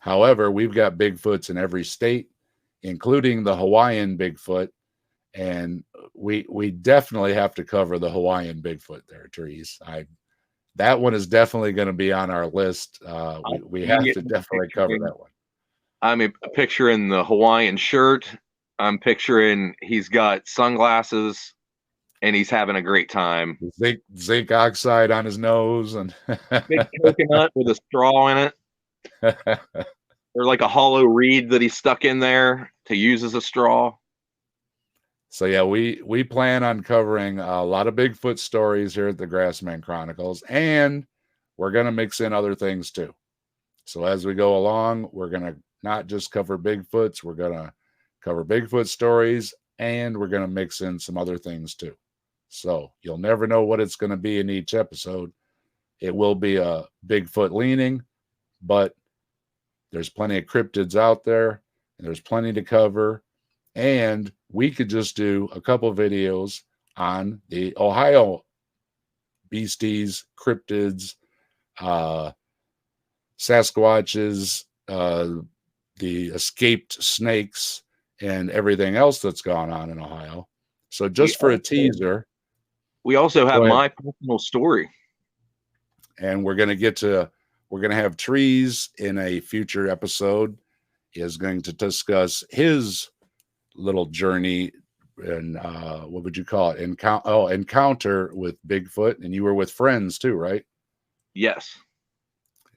However, we've got Bigfoots in every state, including the Hawaiian Bigfoot, and we definitely have to cover the Hawaiian Bigfoot there, Trees. That one is definitely going to be on our list. We have to definitely cover that one. I'm picturing the Hawaiian shirt. I'm picturing he's got sunglasses and he's having a great time. Zinc oxide on his nose and big coconut with a straw in it. Or like a hollow reed that he stuck in there to use as a straw. So yeah, we plan on covering a lot of Bigfoot stories here at the Grassman Chronicles, and we're going to mix in other things too. So as we go along, we're going to not just cover Bigfoots, we're going to cover Bigfoot stories, and we're going to mix in some other things too. So you'll never know what it's going to be in each episode. It will be a Bigfoot leaning, but there's plenty of cryptids out there, and there's plenty to cover. And we could just do a couple of videos on the Ohio beasties, cryptids, Sasquatches, the escaped snakes, and everything else that's gone on in Ohio. So just for a teaser. We also have my personal story. And we're going to have Trees in a future episode is going to discuss his little journey and what would you call it? Encounter with Bigfoot. And you were with friends too, right? Yes.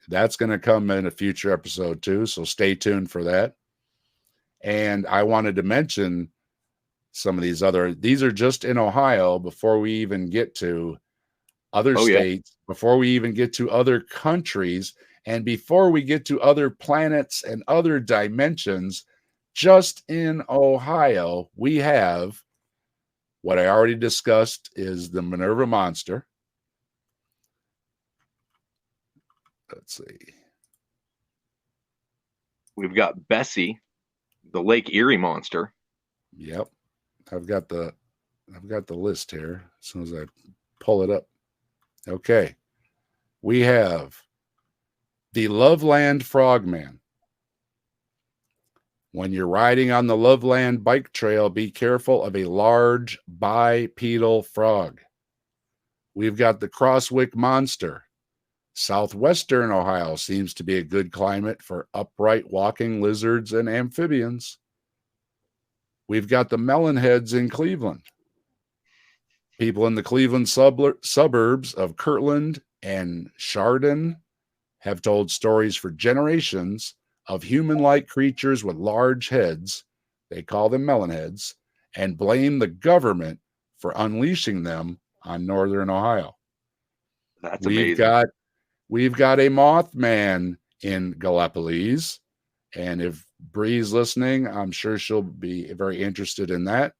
That's going to come in a future episode too. So stay tuned for that. And I wanted to mention some of these are just in Ohio before we even get to other states, before we even get to other countries, and before we get to other planets and other dimensions. Just in Ohio, we have what I already discussed is the Minerva Monster. Let's see. We've got Bessie, the Lake Erie Monster. Yep. I've got the list here as soon as I pull it up. Okay. We have the Loveland Frogman. When you're riding on the Loveland bike trail, be careful of a large bipedal frog. We've got the Crosswick Monster. Southwestern Ohio seems to be a good climate for upright walking lizards and amphibians. We've got the Melonheads in Cleveland. People in the Cleveland suburbs of Kirtland and Chardon have told stories for generations of human-like creatures with large heads, they call them melonheads, and blame the government for unleashing them on northern Ohio. That's We've amazing. got a Mothman in Gallipolis, and if Bree's listening, I'm sure she'll be very interested in that.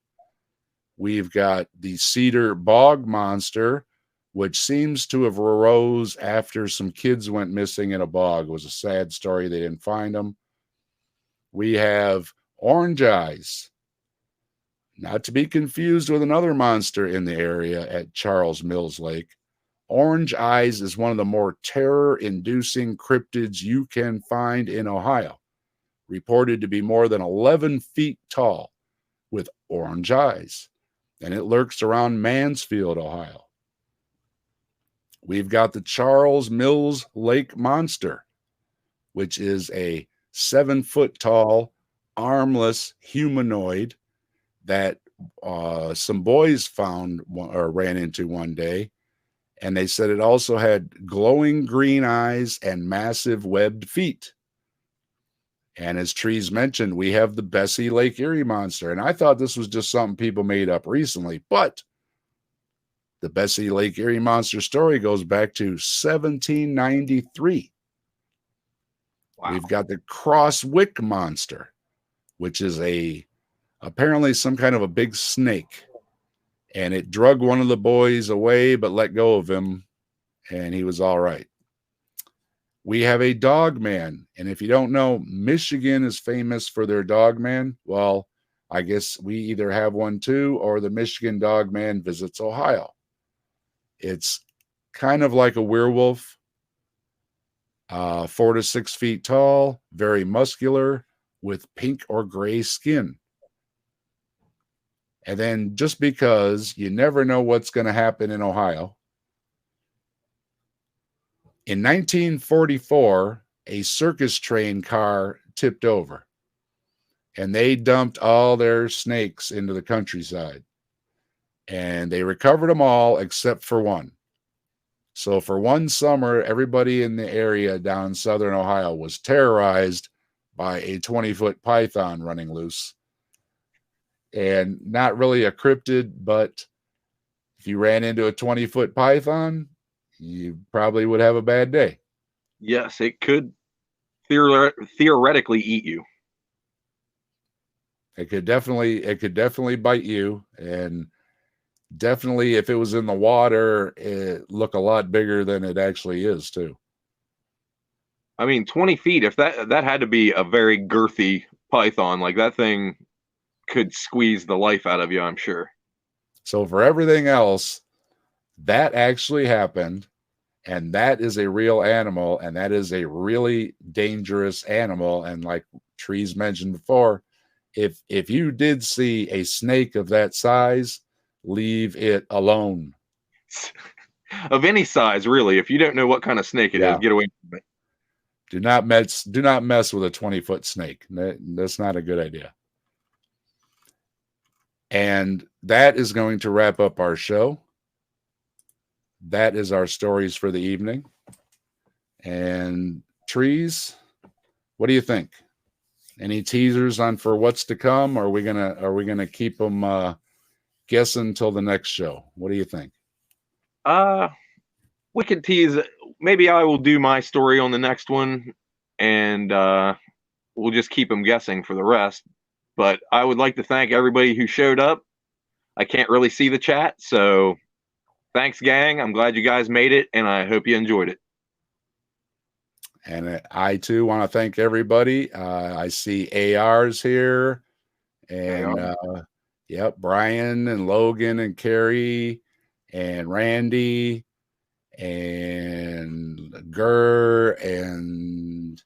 We've got the Cedar Bog Monster, which seems to have arose after some kids went missing in a bog. It was a sad story. They didn't find them. We have Orange Eyes, not to be confused with another monster in the area at Charles Mills Lake. Orange Eyes is one of the more terror-inducing cryptids you can find in Ohio, reported to be more than 11 feet tall with orange eyes, and it lurks around Mansfield, Ohio. We've got the Charles Mills Lake Monster, which is a 7-foot tall, armless humanoid that some boys found or ran into one day. And they said it also had glowing green eyes and massive webbed feet. And as Trees mentioned, we have the Bessie Lake Erie Monster. And I thought this was just something people made up recently, but the Bessie Lake Erie Monster story goes back to 1793. Wow. We've got the Crosswick Monster, which is apparently some kind of a big snake. And it drug one of the boys away, but let go of him, and he was all right. We have a dog man. And if you don't know, Michigan is famous for their dog man. Well, I guess we either have one too, or the Michigan dog man visits Ohio. It's kind of like a werewolf, 4 to 6 feet tall, very muscular, with pink or gray skin. And then just because you never know what's going to happen in Ohio, in 1944, a circus train car tipped over, and they dumped all their snakes into the countryside. And they recovered them all except for one. So for one summer, everybody in the area down in southern Ohio was terrorized by a 20-foot python running loose. And not really a cryptid, but if you ran into a 20-foot python, you probably would have a bad day. Yes, it could theoretically eat you. It could definitely bite you, and definitely if it was in the water, it look a lot bigger than it actually is too. I mean, 20 feet, if that had to be a very girthy python, like that thing could squeeze the life out of you, I'm sure. So for everything else, that actually happened, and that is a real animal, and that is a really dangerous animal. And like Trees mentioned before, if you did see a snake of that size, leave it alone. Of any size, really. If you don't know what kind of snake it is, get away from it. Do not mess with a 20-foot snake. That's not a good idea. And that is going to wrap up our show. That is our stories for the evening. And Trees, what do you think? Any teasers on for what's to come? Or are we gonna keep them guessing until the next show? What do you think? We could tease. Maybe I will do my story on the next one, and we'll just keep them guessing for the rest. But I would like to thank everybody who showed up. I can't really see the chat, so thanks, gang. I'm glad you guys made it, and I hope you enjoyed it. And I too want to thank everybody. I see AR's here, and yep, Brian and Logan and Carrie and Randy and Gurr and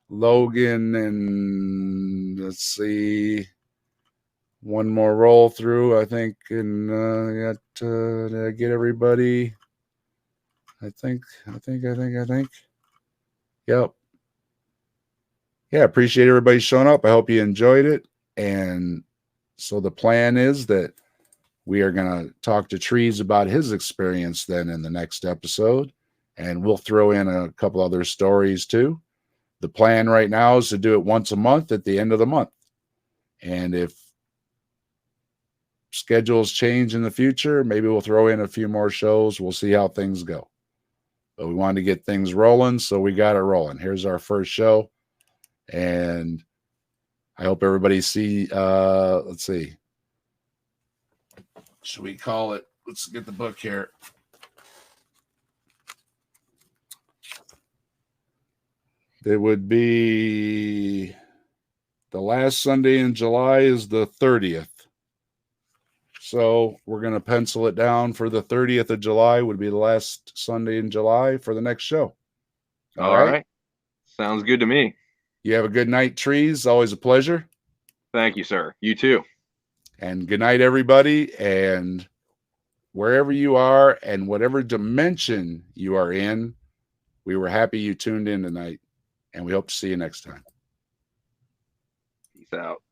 Logan, and let's see, one more roll through, I think, and did I get everybody? I think. Yep. Yeah, appreciate everybody showing up. I hope you enjoyed it. And so the plan is that we are going to talk to Trees about his experience then in the next episode. And we'll throw in a couple other stories too. The plan right now is to do it once a month at the end of the month. And if schedules change in the future, maybe we'll throw in a few more shows. We'll see how things go. But we wanted to get things rolling, so we got it rolling. Here's our first show. And I hope everybody let's see. Should we call it? Let's get the book here. It would be the last Sunday in July is the 30th. So we're going to pencil it down for the 30th of July would be the last Sunday in July for the next show. All right. Sounds good to me. You have a good night, Trees. Always a pleasure. Thank you, sir. You too. And good night, everybody. And wherever you are and whatever dimension you are in, we were happy you tuned in tonight. And we hope to see you next time. Peace out.